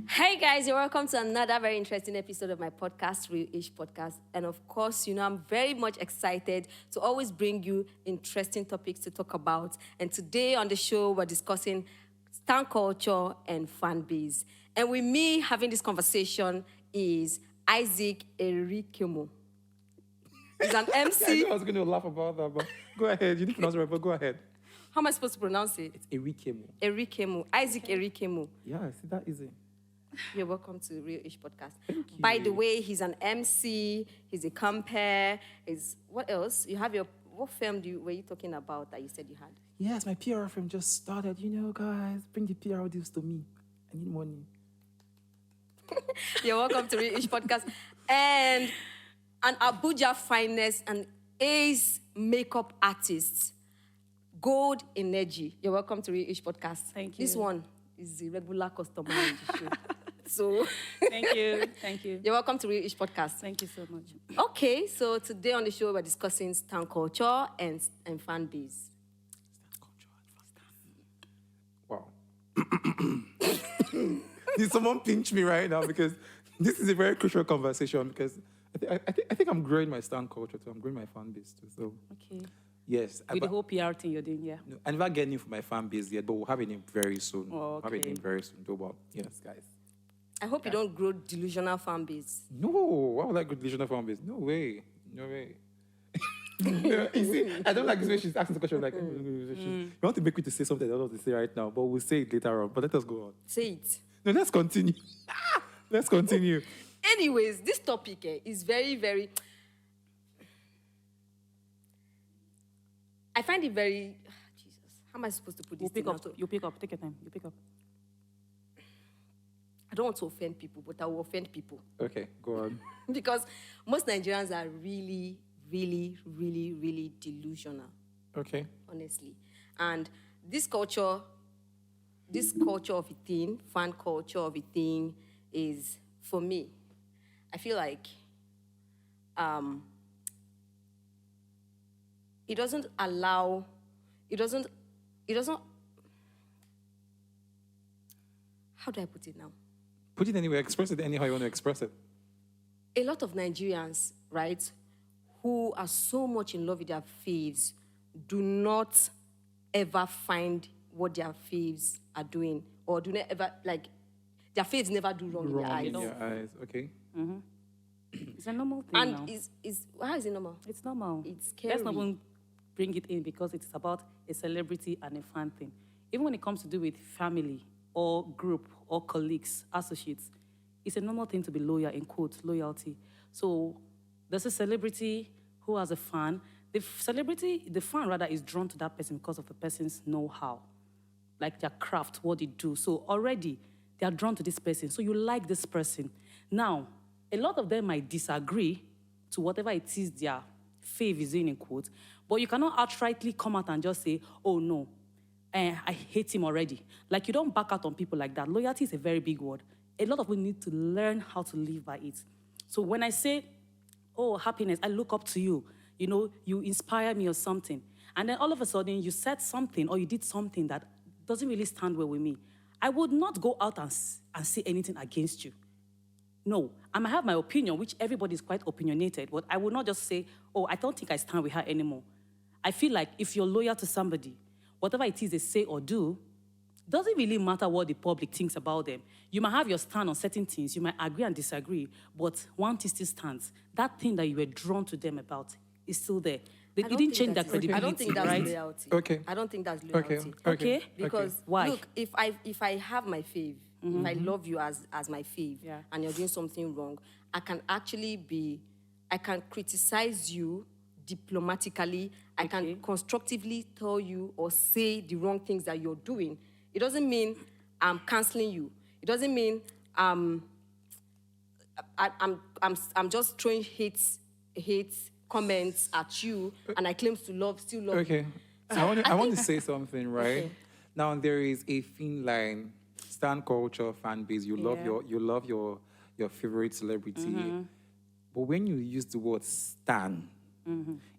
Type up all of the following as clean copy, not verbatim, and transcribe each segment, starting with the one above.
Hey guys, you're welcome to another very interesting episode of my podcast, Real-ish Podcast. And of course, I'm very much excited to always bring you interesting topics to talk about. And today on the show, we're discussing stan culture and fan base. And with me having this conversation is Isaac Erikemo. He's an I MC. knew I was going to laugh about that, but go ahead. You didn't pronounce it right, but go ahead. How am I supposed to pronounce it? It's Erikemo. Erikemo. Isaac Erikemo. Yeah, see, that easy. You're welcome to Real-ish Podcast. Thank you. By the way, he's an MC, he's a compare, what else? You have what firm were you talking about that you said you had? Yes, my PR firm just started. Guys, bring the PR deals to me. I need money. You're welcome to Real-ish Podcast. And an Abuja finest and ace makeup artist, Gold Energy. You're welcome to Real-ish Podcast. Thank you. This one is the regular customer in the show. So Thank you. You're welcome to Real-ish Podcast. Thank you so much. Okay, so today on the show we're discussing stan culture and fan base. Wow. Did someone pinch me right now? Because this is a very crucial conversation because I think I'm growing my stan culture too. I'm growing my fan base too. So Okay. yes. With the whole PR thing you're doing, yeah. No, I never get a name for my fan base yet, but we'll have a name very soon. Oh, We'll have a okay. name very soon. Though, but yes, guys. I hope you don't grow delusional fan base. No, why would I go to delusional fan base? No way. No way. No, you see, I don't like this way she's asking the question. Like, you want to make me to say something I don't want to say right now, but we'll say it later on. But let us go on. Say it. No, let's continue. Let's continue. Anyways, this topic is very, very... I find it very... Jesus, how am I supposed to put this thing out? You pick up. Take your time. You pick up. I don't want to offend people, but I will offend people. Okay, go on. Because most Nigerians are really, really, really, really delusional, Okay. honestly. And this culture of a thing, fan culture of a thing, is, for me, I feel like it doesn't, how do I put it now? Put it anywhere. Express it anyhow you want to express it. A lot of Nigerians, right, who are so much in love with their faves, do not ever find what their faves are doing, or do not ever, like, their faves never do wrong in their eyes. in your eyes. Okay. It's a normal thing And now. how is it normal? It's normal. It's scary. Let's not even bring it in because it's about a celebrity and a fan thing. Even when it comes to do with family or group or colleagues, associates, it's a normal thing to be loyal, in quotes, loyalty. So there's a celebrity who has a fan. The fan rather, is drawn to that person because of the person's know-how, like their craft, what they do. So already they are drawn to this person. So you like this person. Now, a lot of them might disagree to whatever it is their fave is in quotes, but you cannot outrightly come out and just say, oh no, I hate him already. Like, you don't back out on people like that. Loyalty is a very big word. A lot of people need to learn how to live by it. So when I say, oh, happiness, I look up to you, you inspire me or something, and then all of a sudden you said something or you did something that doesn't really stand well with me, I would not go out and say anything against you. No, I might have my opinion, which everybody is quite opinionated, but I would not just say, oh, I don't think I stand with her anymore. I feel like if you're loyal to somebody, whatever it is they say or do, doesn't really matter what the public thinks about them. You might have your stand on certain things, you might agree and disagree, but one thing still stands. That thing that you were drawn to them about is still there. You didn't change their credibility, I don't think that's right? loyalty. Okay. I don't think that's loyalty. Okay. Because Why? look, if I have my fave, if I love you as my fave, Yeah. and you're doing something wrong, I can criticize you diplomatically. I can constructively tell you or say the wrong things that you're doing. It doesn't mean I'm canceling you. It doesn't mean I'm just throwing hate comments at you, and I claim to still love you. Okay. I want to say something, right? Okay. Now there is a thin line. Stan culture, fan base. You love your favorite celebrity. But when you use the word stan,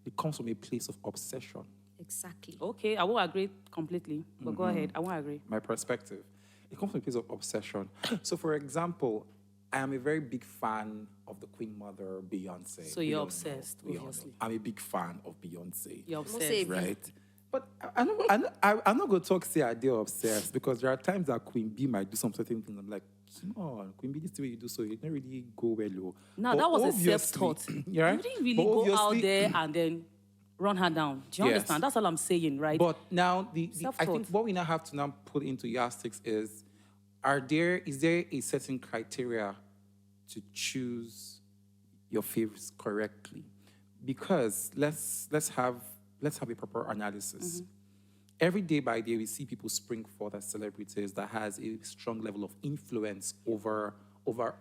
it comes from a place of obsession. Exactly. Okay, I won't agree completely, but go ahead. I won't agree. My perspective. it comes from a place of obsession. So, for example, I am a very big fan of the Queen Mother, Beyonce. So you're obsessed, We all know. obviously. I'm a big fan of Beyonce. You're Must obsessed. say- Right? But I'm not going to talk say I did obsessed because there are times that Queen B might do some certain things. I'm like, come on, Queen B, this is the way you do so. It didn't really go well. Oh. Now, But that was a obviously- self-taught. Yeah? You didn't really But go out obviously- there and then run her down. Do you Yes. understand? That's all I'm saying, right? But now, I Self-taught. think what we now have to now put into yardsticks is there a certain criteria to choose your favorites correctly? Because let's have a proper analysis. Mm-hmm. Every day by day, we see people spring forth as celebrities that has a strong level of influence over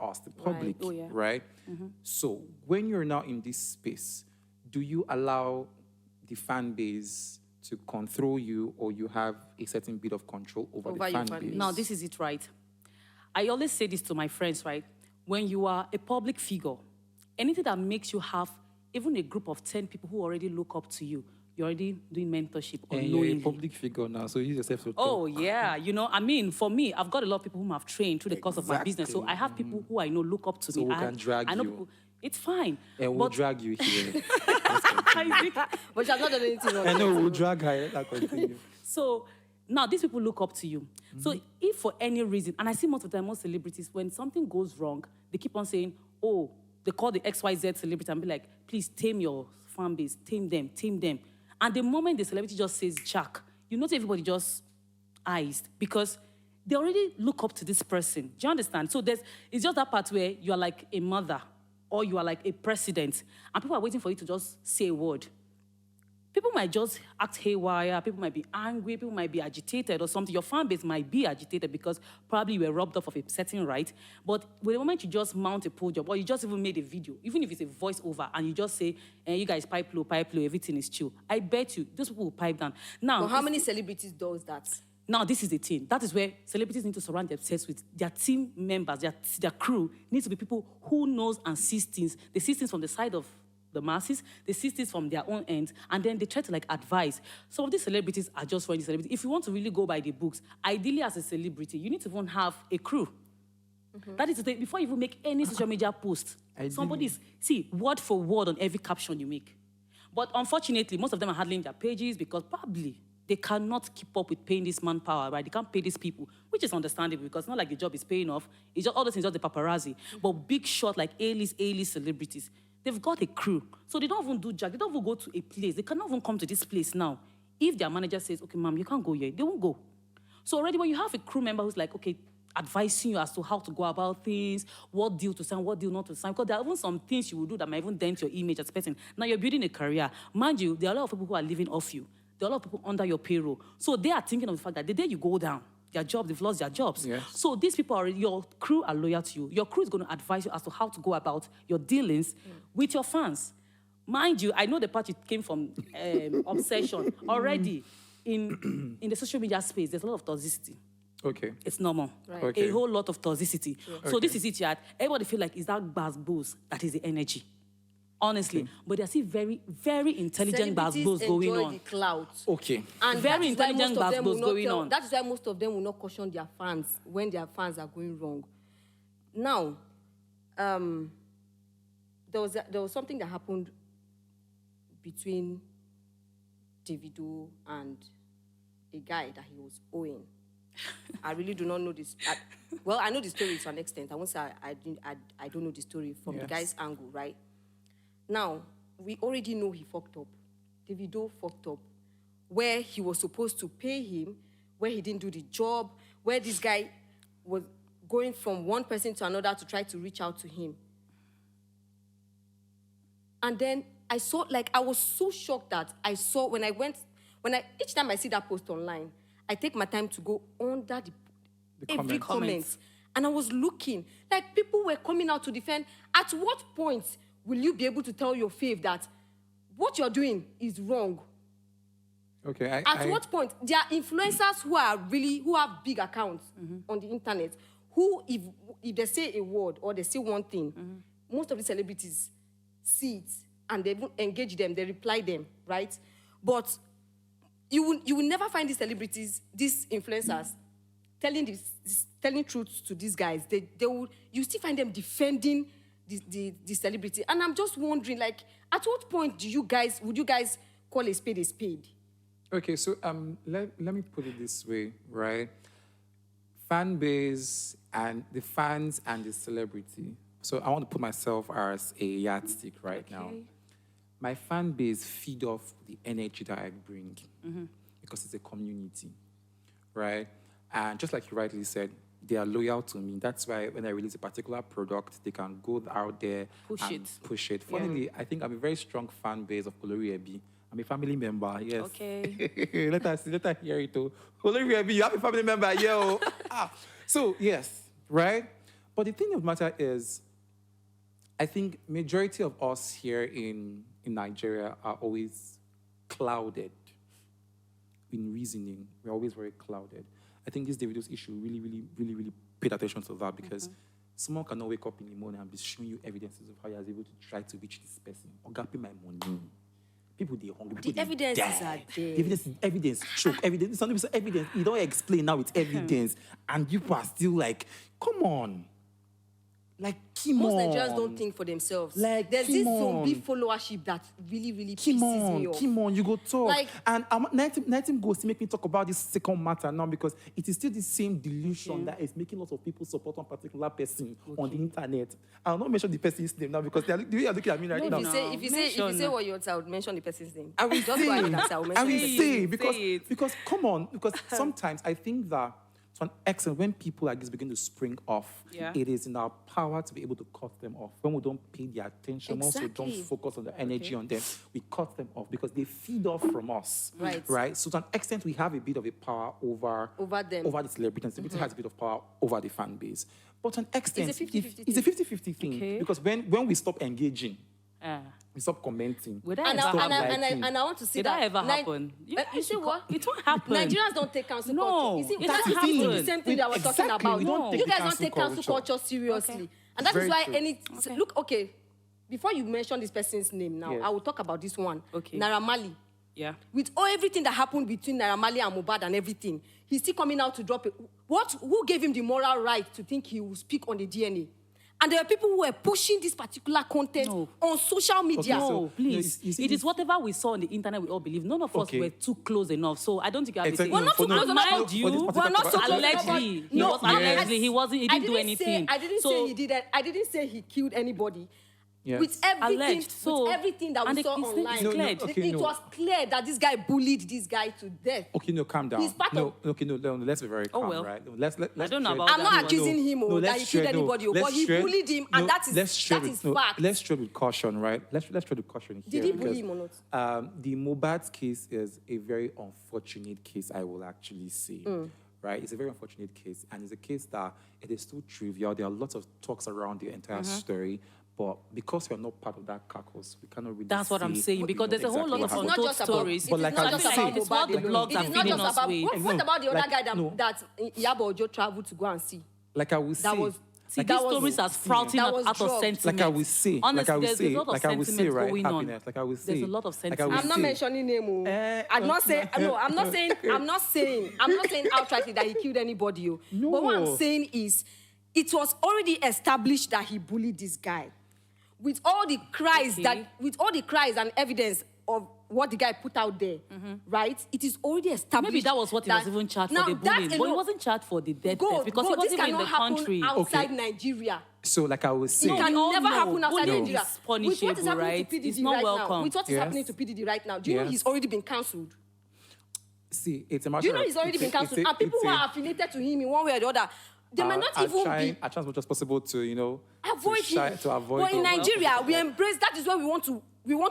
us, the public, Oh, yeah. right? So when you're now in this space, do you allow the fan base to control you, or you have a certain bit of control over Over the your fan fan base? base. Now, this is it, right? I always say this to my friends, right? When you are a public figure, anything that makes you have even a group of 10 people who already look up to you, you're already doing mentorship And you're a unknowingly. public figure now, so you use yourself to Oh, talk. yeah. You know, I mean, for me, I've got a lot of people whom I've trained through the course of my business. So I have people who I know look up to So me. we I can have- drag I know you. people, it's fine. And we'll But- drag you here. But she has not done anything wrong. I know we'll drag her. Let her continue. So now these people look up to you. So if for any reason, and I see most of the time, most celebrities, when something goes wrong, they keep on saying, oh, they call the XYZ celebrity and be like, please tame your fan base, tame them, tame them. And the moment the celebrity just says Jack, you notice everybody just eyes because they already look up to this person. Do you understand? So it's just that part where you are like a mother or you are like a president and people are waiting for you to just say a word. People might just act haywire, people might be angry, people might be agitated or something. Your fan base might be agitated because probably you were robbed off of a certain right. But with the moment you just mount a pole job or you just even made a video, even if it's a voiceover, and you just say, you guys pipe low, everything is chill, I bet you those people will pipe down. Now, But how many celebrities does that? now, this is the thing. That is where celebrities need to surround themselves with their team members, their crew needs to be people who knows and sees things. They see things from the side of the masses, they see things from their own end, and then they try to advise. Some of these celebrities are just running celebrities. If you want to really go by the books, ideally as a celebrity, you need to even have a crew. That is to say, before you even make any social media post, somebody's, see, word for word on every caption you make. But unfortunately, most of them are handling their pages because probably they cannot keep up with paying this manpower, right? They can't pay these people, which is understandable because it's not like the job is paying off. It's just all those things, just the paparazzi. But big shot like A-list celebrities, they've got a crew. So they don't even do jack. They don't even go to a place. They cannot even come to this place now. If their manager says, okay, ma'am, you can't go here, they won't go. So already when you have a crew member who's like, okay, advising you as to how to go about things, what deal to sign, what deal not to sign, because there are even some things you will do that might even dent your image as a person. Now you're building a career. Mind you, there are a lot of people who are living off you. There are a lot of people under your payroll. So they are thinking of the fact that the day you go down, their job, they've lost their jobs. Yes. So these people are, your crew are loyal to you. Your crew is going to advise you as to how to go about your dealings with your fans. Mind you, I know the part you came from obsession. Already in the social media space, there's a lot of toxicity. Okay. It's normal. Right. Okay. A whole lot of toxicity. So this is it, yeah. Everybody feel like it's that buzz booze that is the energy. Honestly. But there are still very, very intelligent buzz Celebrities booze going enjoy on. the clout. Okay. And Very that is why intelligent most of them buzz will not going on. That is why most of them will not caution their fans when their fans are going wrong. Now, there was something that happened between Davido and a guy that he was owing. I really do not know this. Well, I know the story to an extent. I won't say I don't know the story from the Yes. guy's angle, right? Now, we already know he fucked up. Davido fucked up. Where he was supposed to pay him, where he didn't do the job, where this guy was going from one person to another to try to reach out to him. And then I was so shocked that I saw each time I see that post online, I take my time to go under every comments. comment. And I was looking, like people were coming out to defend. At what point will you be able to tell your fave that what you're doing is wrong? Okay. At what point? There are influencers who have big accounts on the internet, who if they say a word or they say one thing, most of the celebrities see it and they won't engage them, they reply them, right? But you will never find these celebrities, these influencers, telling truths to these guys, you still find them defending the celebrity. And I'm just wondering, like, at what point would you guys call a spade a spade? Okay, so let me put it this way, right? Fan base and the fans and the celebrity. So I want to put myself as a yardstick right now. My fan base feed off the energy that I bring because it's a community, right? And just like you rightly said, they are loyal to me. That's why when I release a particular product, they can go out there and push it. Funnily, I think I'm a very strong fan base of Gullibility. I'm a family member, yes. Okay. let us hear it too. Gullibility, you have a family member, yo. So, yes, right? But the thing of the matter is, I think majority of us here in Nigeria are always clouded in reasoning. We're always very clouded. I think this Davido's issue really paid attention to that because someone cannot wake up in the morning and be showing you evidences of how he was able to try to reach this person. Or pay my money. People, they hungry. People, The evidences are there. The evidence, choke, evidence. Some people say evidence. You don't explain now it's evidence. And people are still like, come on. Like, come on. Most Nigerians don't think for themselves. Like, there's this come zombie on. followership that really pisses me off. Come on, you go talk. Like- and nothing goes to make me talk about this second matter now because it is still the same delusion that is making lots of people support one particular person on the internet. I'll not mention the person's name now because the way you're looking at me right now. If you say what you want, I would mention the person's name. I will Just say, go ahead and answer, I will mention I will the say, Say it. because come on, because sometimes I think that to an extent, when people like this begin to spring off, it is in our power to be able to cut them off. When we don't pay the attention, once we don't Exactly. focus on the energy on them, we cut them off because they feed off from us. Right. So to an extent, we have a bit of a power over them. over the celebrity, and the celebrity has a bit of power over the fan base. But to an extent, It's a 50-50 it's a 50-50 thing. Okay. Because when we stop engaging, Ah. we stop commenting. Would that And ever I, happen? and I want to see Did that. that ever happen? You guys say should what? It won't happen. Nigerians don't take cancel No, culture. You see, it that's doesn't the happen. same thing that we're talking Exactly, about. we don't take You the guys don't cancel take cancel culture. culture seriously. Okay. And that is Very why true. look, okay, before you mention this person's name now, Yes. I will talk about this one. Okay. Naira Marley. Yeah. With everything that happened between Naira Marley and Mohbad and everything, he's still coming out to drop it. Who gave him the moral right to think he will speak on the DNA? And there are people who were pushing this particular content on social media. Okay, so- No, please. you see It this- is whatever we saw on the internet we all believe. None of us Okay. were too close enough. So I don't think you have Exactly. to say We're not too For close no- enough. Mind you, for this We're not so close enough. allegedly. He No, was I- allegedly. He wasn't. He didn't do anything. I didn't say he did that. I didn't say he killed anybody. Yes. With everything, Alleged. So- with everything that and we it- saw it's online, clear. Okay, it no. was clear that this guy bullied this guy to death. Okay, no, calm down. He's part no, of- okay, no, let's be very calm, well. right? No, let's I don't know tread- about I'm that not one. accusing him that let's he killed tread- no, anybody, let's but he tread- bullied him, and that is fact. Let's tread with caution, right? Let's tread with caution here. Did he bully because, him or not? The Mohbad case is a very unfortunate case, I will actually say. Right? It's a very unfortunate case, and it's a case that it is too trivial. There are lots of talks around the entire story, but because you're not part of that caucus, we cannot really That's what I'm say saying, we because know there's a whole exactly lot what of happened. untold stories. But like I was saying- it's what the blogs It are is not feeding just us about with. what about the other Like, guy that, no. that Iyabo Ojo traveled to go and see? Like I will say, That was See, that these was- stories are sprouting that out was of drugged. sentiment. like I will say, Honestly, like I will there's say, a lot of like I will say, sentiment right? going on. Happiness, like I will say, There's a lot of like I will sentiment. I'm not say. mentioning name. I'm not saying no. I'm not saying outrightly that he killed anybody. But what I'm No. saying is, it was already established that he bullied this guy. With all the cries and evidence of what the guy put out there, right? It is already established. Maybe that was what he was even charged for, the bullying. But he wasn't charged for the death Go, because go, he wasn't this even in cannot the happen country. outside Okay. Nigeria. So, like I was It saying, can We all never know happen outside bullying Nigeria. is With what is punishable, happening right? to PDD It's not right now, welcome. with what is Yes. happening to PDD right now, do you know Yes. he's already been cancelled? see, it's a matter Do you know of- he's already it's a- been cancelled? it's a- And people it's who a- are affiliated to him in one way or the other, they might not are even trying, be are trying as much as possible to, avoid him. To avoid But in him. Nigeria, we embrace. That is why we want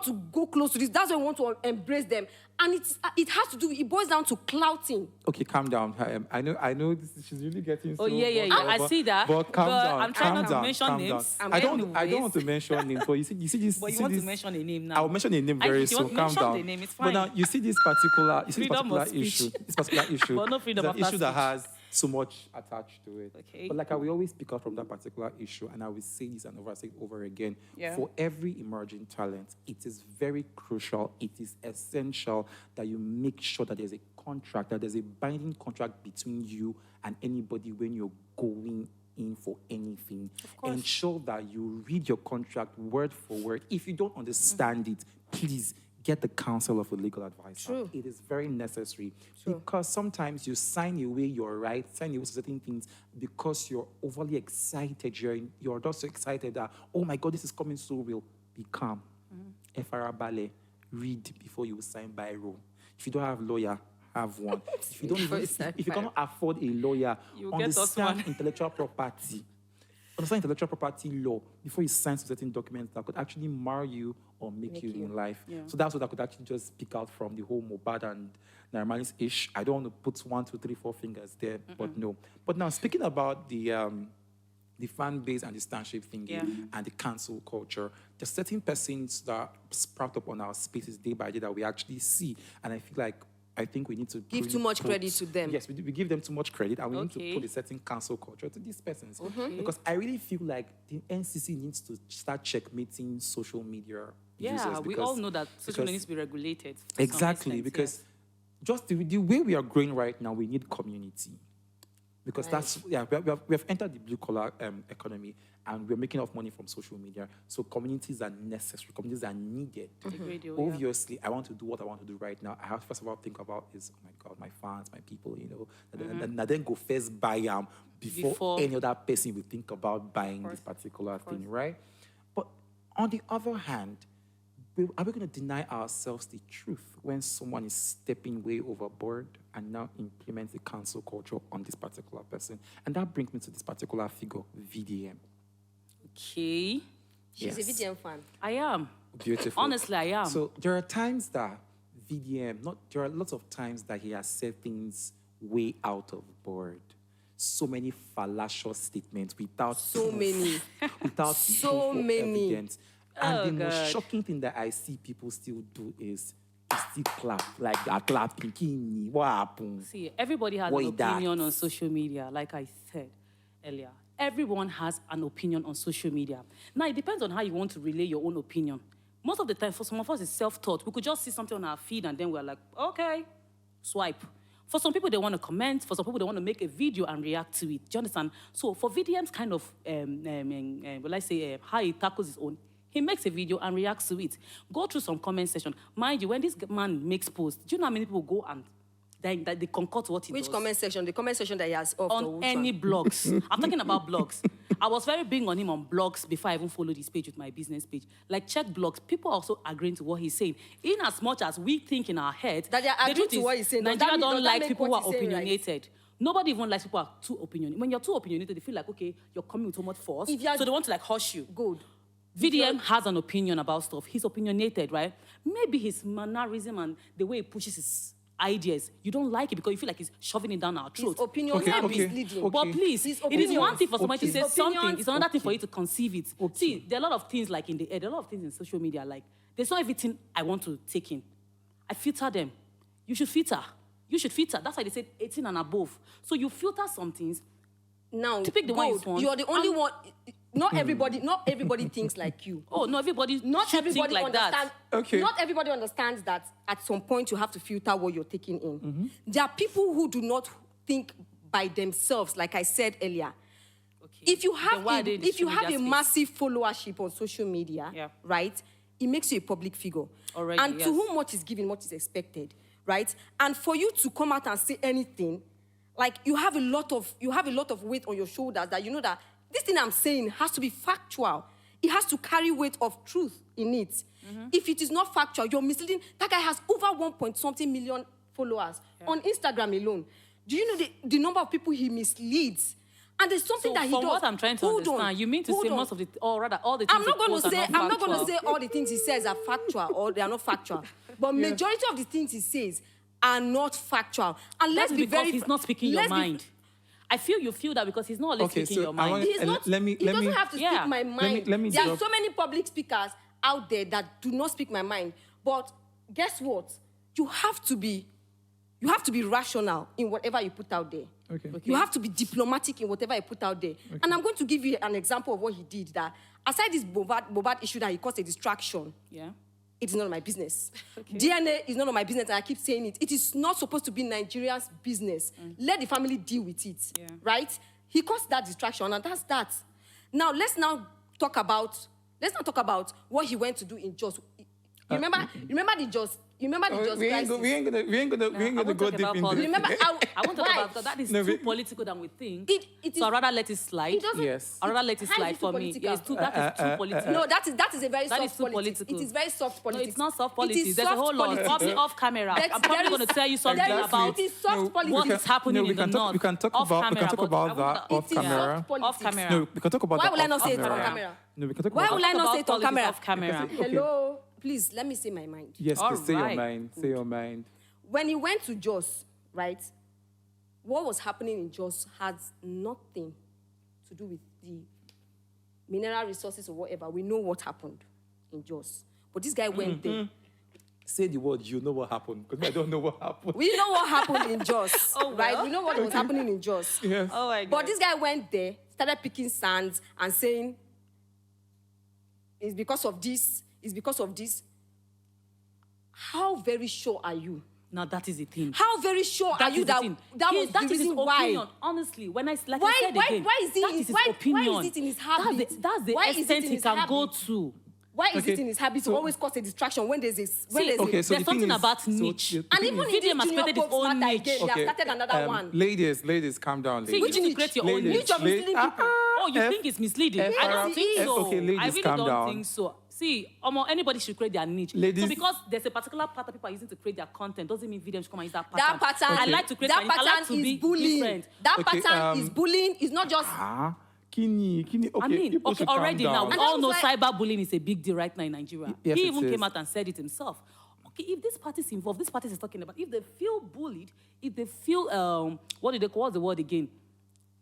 to go close to this. That's why we want to embrace them. And it has to do. It boils down to clouting. Okay, calm down. I know she's really getting so Oh, yeah. emotional, I but- see that. But calm But down. I'm trying calm not to down, mention calm names. down. I'm I don't anyways. want to mention names, but you see this. But you see want this, to mention a name now. I'll mention a name I very think you want soon. to Calm mention down. the name, it's But fine. now you see this particular Freedom of speech. issue. This particular issue. But no freedom is an after issue that speech. has so much attached to it. Okay. But like I will always pick up from that particular issue, and I will say this and say it over again. Yeah. For every emerging talent, it is very crucial. It is essential that you make sure that there's a contract, that there's a binding contract between you and anybody when you're going in for anything. Of course. Ensure that you read your contract word for word. If you don't understand it, please get the counsel of a legal advisor. True. It is very necessary because sometimes you sign away your rights, sign away certain things because you're overly excited. You're just so excited that, oh my God, this is coming so real. Be calm. Ballet, read before you sign by rule. If you don't have a lawyer, have one. If you don't afford a lawyer, understand intellectual property. Understand intellectual property law before you sign certain documents that could actually mar you or make you in life. Yeah. So that's what I could actually just pick out from the whole Mohbad and Naira Marley's ish. I don't want to put 1, 2, 3, 4 fingers there, but no. But now speaking about the fan base and the stanship thingy and the cancel culture, there's certain persons that sprout up on our spaces day by day that we actually see, and I think we need to give too much credit to them. Yes, we give them too much credit, and we need to put a certain cancel culture to these persons. Because I really feel like the NCC needs to start checkmating social media users. Yeah, we all know that social media needs to be regulated. Exactly, because just the way we are growing right now, we need community. Because we have entered the blue collar economy, and we're making enough money from social media. So communities are necessary. Communities are needed. Obviously, I want to do what I want to do right now. I have to first of all think about is, oh my God, my fans, my people, and then go first buy before any other person will think about buying this particular thing, right? But on the other hand, are we going to deny ourselves the truth when someone is stepping way overboard and now implements the cancel culture on this particular person? And that brings me to this particular figure, VDM. Okay. She's a VDM fan. I am. Beautiful. Honestly, I am. So there are times that there are lots of times that he has said things way out of board. So many fallacious statements without without evidence. And the most shocking thing that I see people still do is still clap, like they're clapping. What happened? See, everybody has an opinion on social media, like I said earlier. Everyone has an opinion on social media. Now, it depends on how you want to relay your own opinion. Most of the time, for some of us, it's self-taught. We could just see something on our feed and then we're like, okay, swipe. For some people, they want to comment. For some people, they want to make a video and react to it. Do you understand? So for VDM's kind of, how he tackles his own, he makes a video and reacts to it. Go through some comment section. Mind you, when this man makes posts, do you know how many people go and they concur to what he does? Which comment section? The comment section that he has off on any blogs. I'm talking about blogs. I was very big on him on blogs before I even followed his page with my business page. Like, check blogs. People are also agreeing to what he's saying. In as much as we think in our heads that they are agreeing to what he's saying. Nigeria don't like people who are opinionated. Right? Nobody even likes people who are too opinionated. When you're too opinionated, they feel like, okay, you're coming with so much force. So they want to like hush you. Good. VDM has an opinion about stuff. He's opinionated, right? Maybe his mannerism and the way he pushes his ideas, you don't like it because you feel like he's shoving it down our throat. His opinion is misleading. But please, it is one thing for somebody to say something. It's another thing for you to conceive it. See, there are a lot of things like in the air. There are a lot of things in social media. Like, there's not everything I want to take in. I filter them. You should filter. You should filter. That's why they say 18 and above. So you filter some things. Now, to pick the one you want. You're the only one. Not everybody thinks like you. Oh, no, everybody think like that. Okay. Not everybody understands that at some point you have to filter what you're taking in. There are people who do not think by themselves, like I said earlier. Okay. If you have a massive followership on social media, right, it makes you a public figure. Already, and to whom much is given, much is expected, right? And for you to come out and say anything, like you have a lot of weight on your shoulders that you know that this thing I'm saying has to be factual. It has to carry weight of truth in it. If it is not factual, you're misleading. That guy has over 1.something million followers on Instagram alone. Do you know the number of people he misleads? And there's something that he does. From what I'm trying to understand, you mean to say most of the, or rather all the things I'm not going to say all the things he says are factual or they are not factual. But majority of the things he says are not factual. And let's be very... he's not speaking your mind. I feel you feel that because he's not always speaking your mind. He doesn't have to speak my mind. There are so many public speakers out there that do not speak my mind. But guess what? You have to be rational in whatever you put out there. Okay. You have to be diplomatic in whatever you put out there. Okay. And I'm going to give you an example of what he did. That aside this Mohbad issue that he caused a distraction. Yeah. it is none of my business. DNA is none of my business, and I keep saying it. It is not supposed to be Nigeria's business. Let the family deal with it, right? He caused that distraction, and that's that. Now, let's not talk about what he went to do in Jos. Remember the Jos crisis? We ain't gonna go deep into this. Remember, I want to talk about because that is too political than we think. So I'd rather let it slide. Yes. I'd rather let it How is slide it for too me. political? Yes, that is too political. No, that is a very That is soft too politics. political. It is very soft No, politics. it's not soft It politics. is There's a soft whole lot. politics. Probably off camera. That's- I'm probably there going is- to tell you something there is- about it is soft politics. what is happening in the north. We can talk Off about camera, but I that won't- off It is camera. soft politics. Off camera. No, we can talk about Why that will I off not say it on camera. camera? No, we can talk Why about will that. I not Talk say it on about camera? politics off camera. Okay. Hello, please let me say my mind. Yes, All please say your right. mind. Say your mind. When he went to Jos, right, what was happening in Jos had nothing to do with the mineral resources or whatever. We know what happened in Jos. But this guy went there. Say the word. You know what happened, because I don't know what happened. We know what happened in Jos, Oh, well. right? We know what was happening in Jos. Yes. Oh my God. But this guy went there, started picking sands and saying, it's because of this, it's because of this. How very sure are you? Now that is the thing. How very sure That are you is the that thing. that was That the is his reason why? opinion. Honestly, when I like Why- I said why- again, why is he- that is his why opinion. is it in his habit? That's the Why is it extent in he his can go habit? to. Why is Okay, it in his habit to so- always cause a distraction when there's a See, Okay, so there's the thing something is- about so niche. the and thing even is- in Vidian this has junior created his Pope's own matter niche. again, they have started another one. Ladies, calm down, See, ladies. you need to create your own Ladies, niche. Niche of misleading people. Oh, you F- think it's misleading? F- I don't F- think so. okay, ladies, I really calm don't down. think so. See, anybody should create their niche. Ladies- So because there's a particular pattern people are using to create their content, doesn't mean videos come and use that That pattern. pattern, I like to create that my, I like pattern to be is bullying. different. That Okay, pattern is bullying. It's not just. Kini. Okay, I mean, people okay, should calm already now, down. we And all that know was why- cyberbullying is a big deal right now in Nigeria. Yes, He it even is. came out and said it himself. Okay, if this party is involved, this party is talking about, if they feel bullied, if they feel, what's the word again?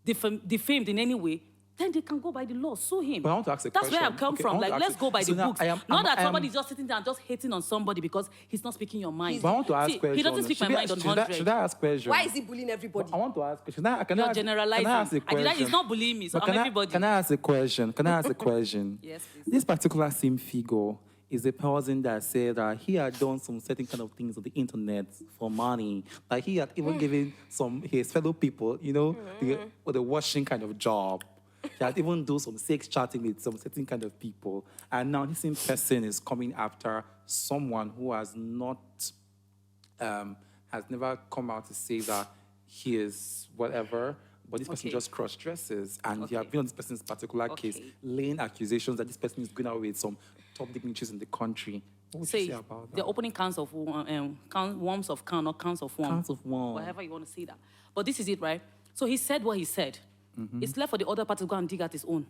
Defamed in any way, then they can go by the law, sue him. But I want to ask a That's where question. I've come Okay, I from. want to Like, ask let's a- go by so the now books. I am- Not that I am- somebody's just sitting there and just hating on somebody because he's not speaking your mind. But I want to ask See, question. he doesn't speak my Should I- mind on should I- 100. Should I ask question? Why is he bullying everybody? I want to ask question. Can You're I ask- generalizing. Can I ask a I question? did that. He's not bullying me, so No, I'm everybody. Can I ask a question? Can I ask a question? Yes, please. This particular same figure is a person that said that he had done some certain kind of things on the internet for money. Like he had even given some his fellow people, the washing kind of job. He had even do some sex chatting with some certain kind of people. And now this same person is coming after someone who has not has never come out to say that he is whatever, but this person Okay. just cross-dresses. And you have Okay. been on this person's particular case, Okay. laying accusations that this person is going out with some top dignitaries in the country. What would you Say say about that? they're opening cans of worms of can or cans of worm. Cans of worm. Whatever you want to say that. But this is it, right? So he said what he said. It's left for the other party to go and dig at his own.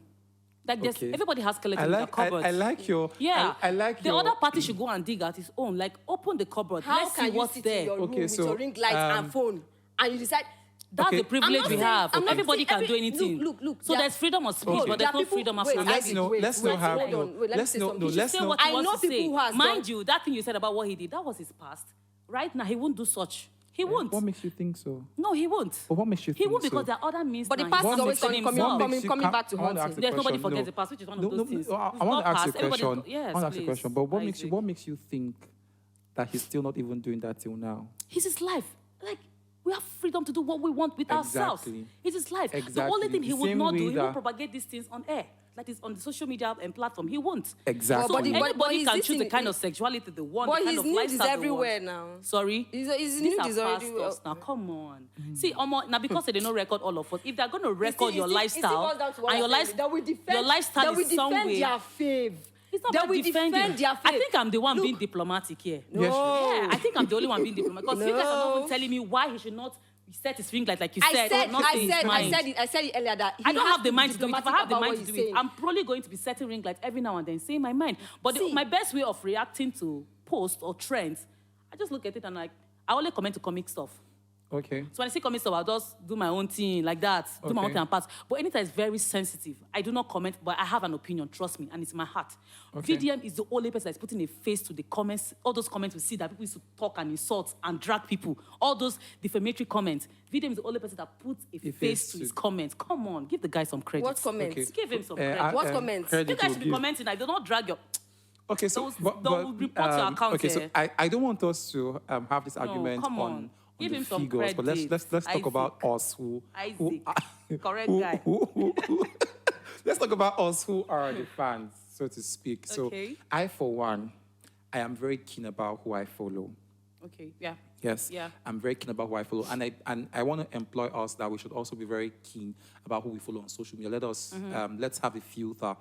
Like there's Okay. everybody has skeletons I in their like, cupboards. I like your... Yeah, I like the your... other party should go and dig at his own. Like open the cupboard. How Let's can see you what's sit there. in your room Okay, with so, your ring light and phone and you decide? That's Okay. the privilege I'm we not have. saying- I'm not Everybody saying can do every- anything. look, So there- there's freedom of speech, Okay. but There there's are no people- freedom of wait, privacy. let's know- let's know how- hold on, wait, let me let's say know- something. no, You should let's say know- what I you want know to say. people who has Mind done- you, that thing you said about what he did, that was his past. Right now, he won't do such. He won't. What makes you think so? No, he won't. But what makes you He think won't because so? there are other means. But the now. past He's is not always fixing coming himself. back to I want haunt ask him. a There's nobody question. forgets No. the past, which is one No, of those things. I It's want not to ask past. a Everybody question. go- yes, I want to ask a please. question. But what Isaac. makes you think that he's still not even doing that till now? It's his life. Like, we have freedom to do what we want with ourselves. Exactly. It's his life. The Exactly. only thing he The would same not way do, he that- won't propagate these things on air. Like it's on the social media and platform. He won't. Exactly. So But the- but anybody he's can choose the listening- kind of sexuality they want, But the kind his of nude is lifestyle they everywhere want. now. Sorry? His These nude are is already... pastors now. Come on. See, now because they don't record all of us, if they're going to record your It still lifestyle boils down to what and your I'm saying. lifestyle, That we defend, your lifestyle that we is some defend way. their fave. It's not that about we defending. defend their I fave. think I'm the one Look, being diplomatic here. No. Yeah, I think I'm the only one being diplomatic. Because you guys are not No. even telling me why he should not set his ring light like you I said. said, or not say his mind. I said it earlier that he I don't has have the to be mind to do it. If I diplomatic have the about mind what to he's do it, saying. I'm probably going to be setting ring lights every now and then, saying my mind. But See. my best way of reacting to posts or trends, I just look at it and like, I only comment to comic stuff. Okay. So when I see comic stuff, I'll just do my own thing like that, do my own Okay. thing and pass. But anytime it's very sensitive, I do not comment, but I have an opinion, trust me, and it's my heart. Okay. VDM is the only person that's putting a face to the comments, all those comments we see that people used to talk and insult and drag people, all those defamatory comments. VDM is the only person that puts a face to his comments. Come on, give the guy some credit. What comments? Okay. Give him some Uh, credit. What comments? credit You guys will should be give. commenting. I do not drag your... Okay, so they'll report your account. okay, so I don't want us to have this No, argument come on. on Give the him some figures, but let's credit. talk about us who Isaac. Correct who- guy. let's talk about us who are the fans, so to speak. Okay. So I, for one, I am very keen about who I follow. Okay, yeah. Yes. Yeah. I'm very keen about who I follow. And I want to employ us that we should also be very keen about who we follow on social media. Let's have a filter.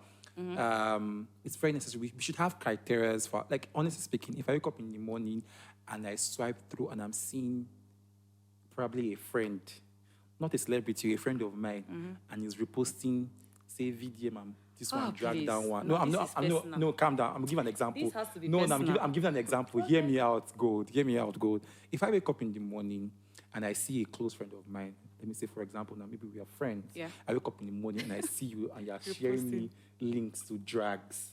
It's very necessary. We should have criteria for, like, honestly speaking, if I wake up in the morning and I swipe through and I'm seeing probably a friend, not a celebrity, a friend of mine, and he's reposting, say, VDM, this one drag please. down one. No, this is personal. No, calm down. I'm giving an example. This has to be no, personal. I'm giving an example. Hear me out, gold. Hear me out, gold. If I wake up in the morning and I see a close friend of mine, let me say, for example, now maybe we are friends. Yeah. I wake up in the morning and I see you and you're sharing me links to drags,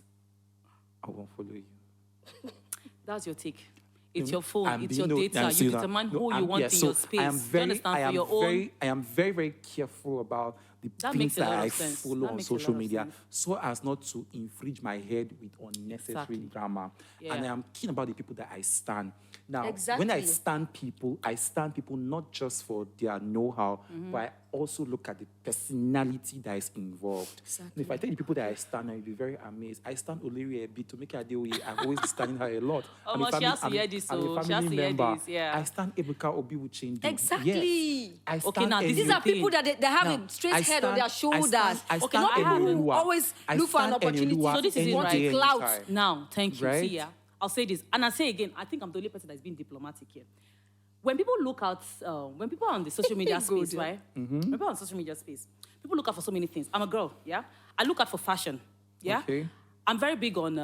I won't follow you. That's your take. It's your I'm phone. It's your being- data. so You that- determine no, who you I'm- want yeah, in so your space. I am Do very, you understand? I am For your very, own. I am very, very careful about the That things makes a that lot I of sense. follow That on makes a social lot of media, sense. so as not to infringe my head with unnecessary Exactly. drama. Yeah. And I am keen about the people that I stand. Now, Exactly. when I stand people not just for their know-how, but I also look at the personality that is involved. Exactly. And if I tell you the people that I stand, you'll be very amazed. I stand Oliri a bit to make her deal with. I've always been standing her a lot. Oh, she has to hear this, I'm so a she has family to hear member. this, yeah. I stand Ebuka Obiwuchendu. Exactly. Yes. I stand Okay, now, this is These the are people that they have Now, a straight I head on stand- their shoulders. I Okay, stand now I have Enoluwa. always I look for an stand opportunity. Enoluwa So this is it, want right? to clout. anytime. Now, thank you. Right? See, yeah, I'll say this, and I'll say again. I think I'm the only person that's being diplomatic here. When people look out, when people are on the social media Good, space, yeah. right? When people are on social media space, people look out for so many things. I'm a girl, yeah. I look out for fashion, yeah. Okay. I'm very big on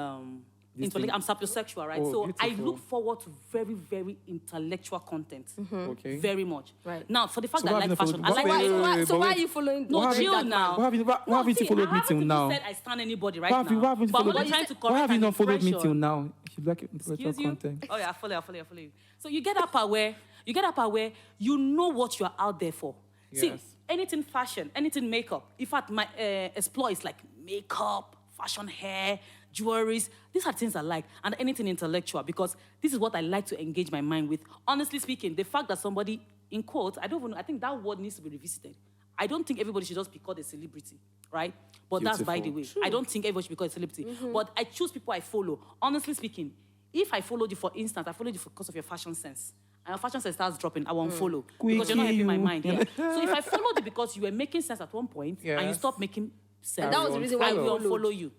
thing. I'm sapiosexual, right? Oh, so I beautiful. look forward to very, very intellectual content, Okay. very much. Right. Now, for the fact So that I why like have you fashion, I followed- like wait, fashion. wait, wait, So but why wait. are you following? No, Why have you- chill why now. have you- why have you see, followed I me haven't till even now? said I stand anybody right Why have you, now. why haven't you But I'm followed not me? trying to Why correct have you an not followed me impression. till now? If you like intellectual Excuse you? content. Oh yeah, I follow you. So you get up where you know what you're out there for. See, Yes. anything fashion, anything makeup. In fact, my exploits like makeup, fashion, hair, jewelries. These are things I like, and anything intellectual, because this is what I like to engage my mind with. Honestly speaking, the fact that somebody, in quotes, I think that word needs to be revisited. I don't think everybody should just be called a celebrity, right? But that's by the way. Beautiful. I don't think everybody should be called a celebrity. But I choose people I follow. Honestly speaking, if I followed you, for instance, I followed you because of your fashion sense, and your fashion sense starts dropping, I won't follow. Because you're not helping my you. mind. Yeah? So if I followed you because you were making sense at one point, and you Yes. stopped making sense, And that was the reason why I you will followed. unfollow you.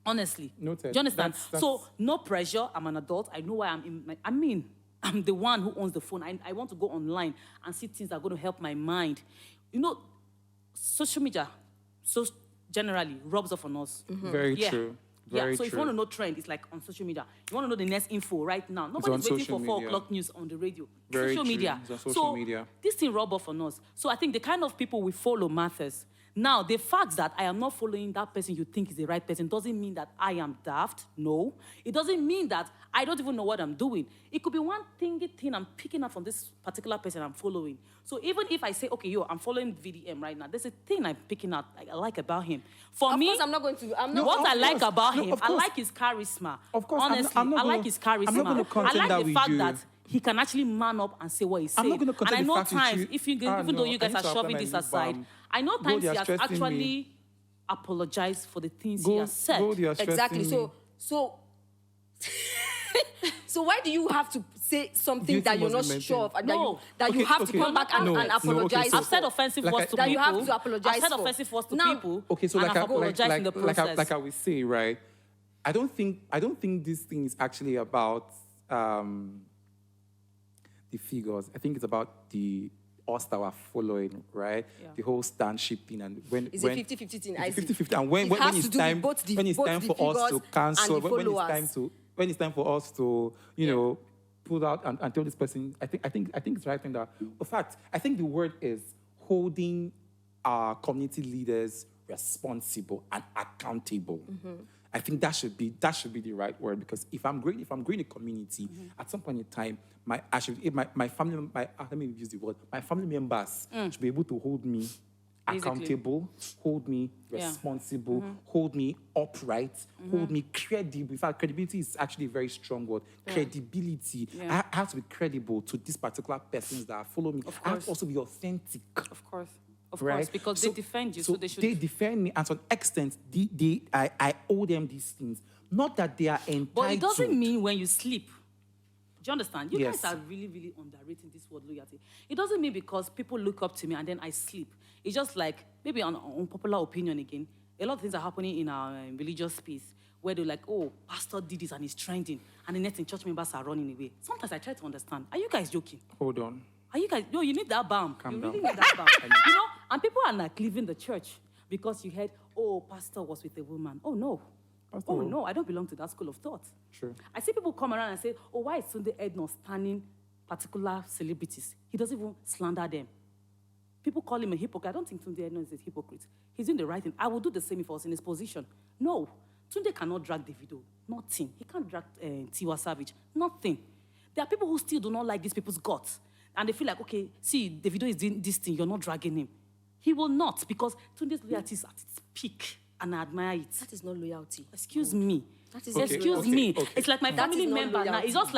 Honestly. Noted. Do you understand? That's- So no pressure. I'm an adult. I know why I'm in my, I'm the one who owns the phone. I want to go online and see things that are going to help my mind. You know, social media, so generally rubs off on us. Very Yeah. true. Yeah, Very so if you true. want to know trend, it's like on social media. You want to know the next info right now. on Nobody's waiting social for 4 media. o'clock news on the radio. Very social true. media. It's on social so media. this thing rub off on us. So I think the kind of people we follow matters. Now, the fact that I am not following that person you think is the right person doesn't mean that I am daft. No. It doesn't mean that I don't even know what I'm doing. It could be one thing I'm picking up from this particular person I'm following. So even if I say, okay, I'm following VDM right now, there's a thing I'm picking out I like about him. For Of me, course, I'm not going to. I'm not. what of I like course. about No, him, of I course. like his charisma. Of course, I'm not- honestly, I'm not I gonna- like his charisma. I'm not gonna I content like that the with fact you. that he can actually man up and say what he's saying. I'm not gonna And content I the know fact with times, you. even though you I guys need are to apply shoving my this lip aside, balm. I know Gold, times you're he has stressing me. actually apologized for the things he has said. Gold, you're Exactly. stressing me. So why do you have to say something Duty that you're not must be sure of, and that No. you that you Okay, have okay. to come back and, No, and no, okay, apologize? so- I've said for? offensive Like words I- to That people. you have to apologize I've said for. offensive words to Now- people. Okay, so and like I've apologized in the process. like I would say, right? I don't think this thing is actually about the figures. I think it's about the us that are following, right? Yeah. The whole stanship thing, and when It's when, a 50-50 thing. it's I a see. 50-50, and when It has it's to do with time both the- when it's both time the for us to figures cancel, and the when it's followers. time to you know, pull out and tell this person. I think it's the right thing that. In fact, I think the word is holding our community leaders responsible and accountable. I think that should be the right word, because if I'm growing a community, at some point in time, my family, let me use the word, my family members should be able to hold me Basically. accountable, hold me Yeah. responsible, hold me upright, hold me credible. In fact, credibility is actually a very strong word. Credibility. Yeah. I have to be credible to these particular persons that follow me. Of I have course. to also be authentic. Of course. Of Right? course, because they defend you, so they should. They defend me, and to an extent, I owe them these things. Not that they are entitled. But it doesn't mean when you sleep. Do you understand? You Yes. guys are really, really underrating this word loyalty. It doesn't mean because people look up to me and then I sleep. It's just like, maybe on unpopular opinion again, a lot of things are happening in our religious space where they're like, oh, pastor did this and he's trending, and the next thing church members are running away. Sometimes I try to understand. Are you guys joking? Hold on. Are you guys? No, you need that balm. Calm you down. really need that balm. You know, and people are like leaving the church because you heard, oh, pastor was with a woman. Oh, no. Pastor. Oh, no, I don't belong to that school of thought. Sure. I see people come around and say, oh, why is Sunday Ed not standing particular celebrities? He doesn't even slander them. People call him a hypocrite. I don't think Tunde Edno is a hypocrite. He's doing the right thing. I would do the same if I was in his position. No, Tunde cannot drag Davido. Nothing. He can't drag Tiwa Savage. Nothing. There are people who still do not like these people's guts. And they feel like, okay, see, Davido is doing this thing. You're not dragging him. He will not, because Tunde's loyalty is at its peak, and I admire it. That is not loyalty. Excuse me. That is Excuse me. okay. It's like my That family is not member now. loyalty. It's just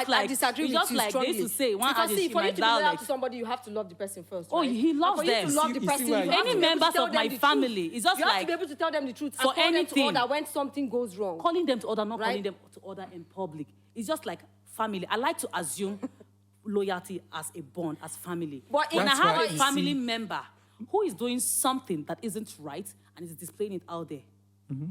like I disagree it's with just you like they strongly. used to say one Because has see, in for my you to be loyal dialect. to somebody, you have to love the person first. Oh, right? he loves And for them. you to love the You see person, why- you have Any to be able to members tell of them my the truth. family, it's just you have like to be able to tell them the truth for and call them to anything. order when something goes wrong. calling them to order, not Right? calling them to order in public. It's just like family. I like to assume loyalty as a bond, as family. But when I That's have why a you family see- member who is doing something that isn't right and is displaying it out there,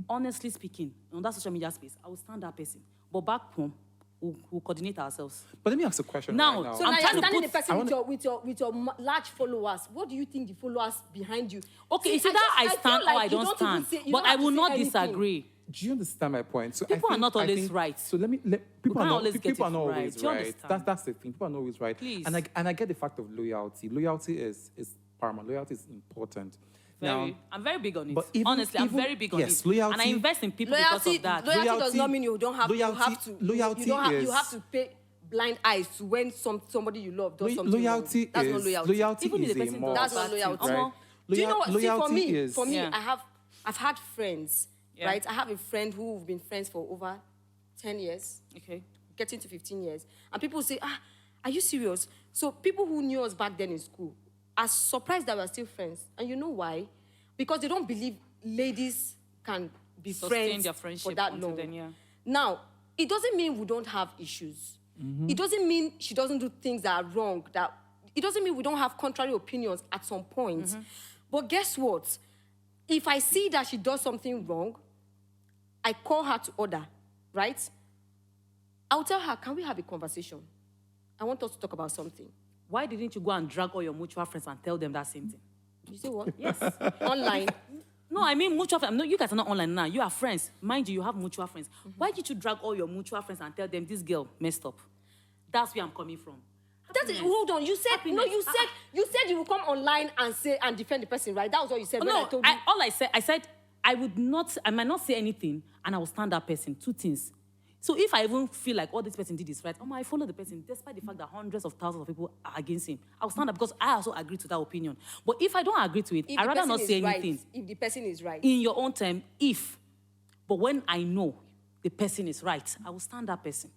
honestly speaking, on that social media space, I will stand that person. But back home, we'll coordinate ourselves. But let me ask a question Now, right now. So I'm now trying you're to standing put- the person I with your large followers. What do you think the followers behind you? Okay, See, it's either I feel stand or like I you don't even stand. say- you But don't I have to will say not anything. disagree. Do you understand my point? So People are not I always think- right. So let me people can't are not always get people it are not right. always Do you right. understand? That's the thing. People are not always right. Please. And I get the fact of loyalty. Loyalty is paramount. Loyalty is important. I'm very big on it. but even- Honestly, I'm even- very big on yes, it. loyalty- And I invest in people Loyalty, because of that. loyalty does not mean you don't have. You loyalty- have to. loyalty you don't have. You is- have to pay blind eyes to when somebody you love does something loyalty wrong. That's is not loyalty. Even if is the a person must. That's not bad thing. loyalty. Omo, Do you know what? See, for Loyalty me, is- Yeah. I've had friends, Yeah. right? I have a friend who've been friends for over 10 years, Okay. getting to 15 years, and people say, are you serious? So people who knew us back then in school are surprised that we're still friends, and you know why? Because they don't believe ladies can be Sustain friends their friendship for that until long. then, yeah. Now, it doesn't mean we don't have issues. It doesn't mean she doesn't do things that are wrong. It doesn't mean we don't have contrary opinions at some point. But guess what? If I see that she does something wrong, I call her to order, right? I'll tell her, can we have a conversation? I want us to talk about something. Why didn't you go and drag all your mutual friends and tell them that same thing? You say what? Yes. Online. No, I mean mutual friends. No, you guys are not online now. You are friends. Mind you have mutual friends. Why did you drag all your mutual friends and tell them this girl messed up? That's where I'm coming from. That's it. Hold on. You said no. Happiness. You said you will come online and say and defend the person, right? That was what you said when I No, told you. all I said, I might not say anything, and I will stand that person. Two things. So if I even feel like all this person did is right, I follow the person, despite the fact that hundreds of thousands of people are against him. I'll stand up because I also agree to that opinion. But if I don't agree to it, If I'd the rather person not is say right, anything. if the person is right. In your own time, if. But when I know the person is right, I will stand that person.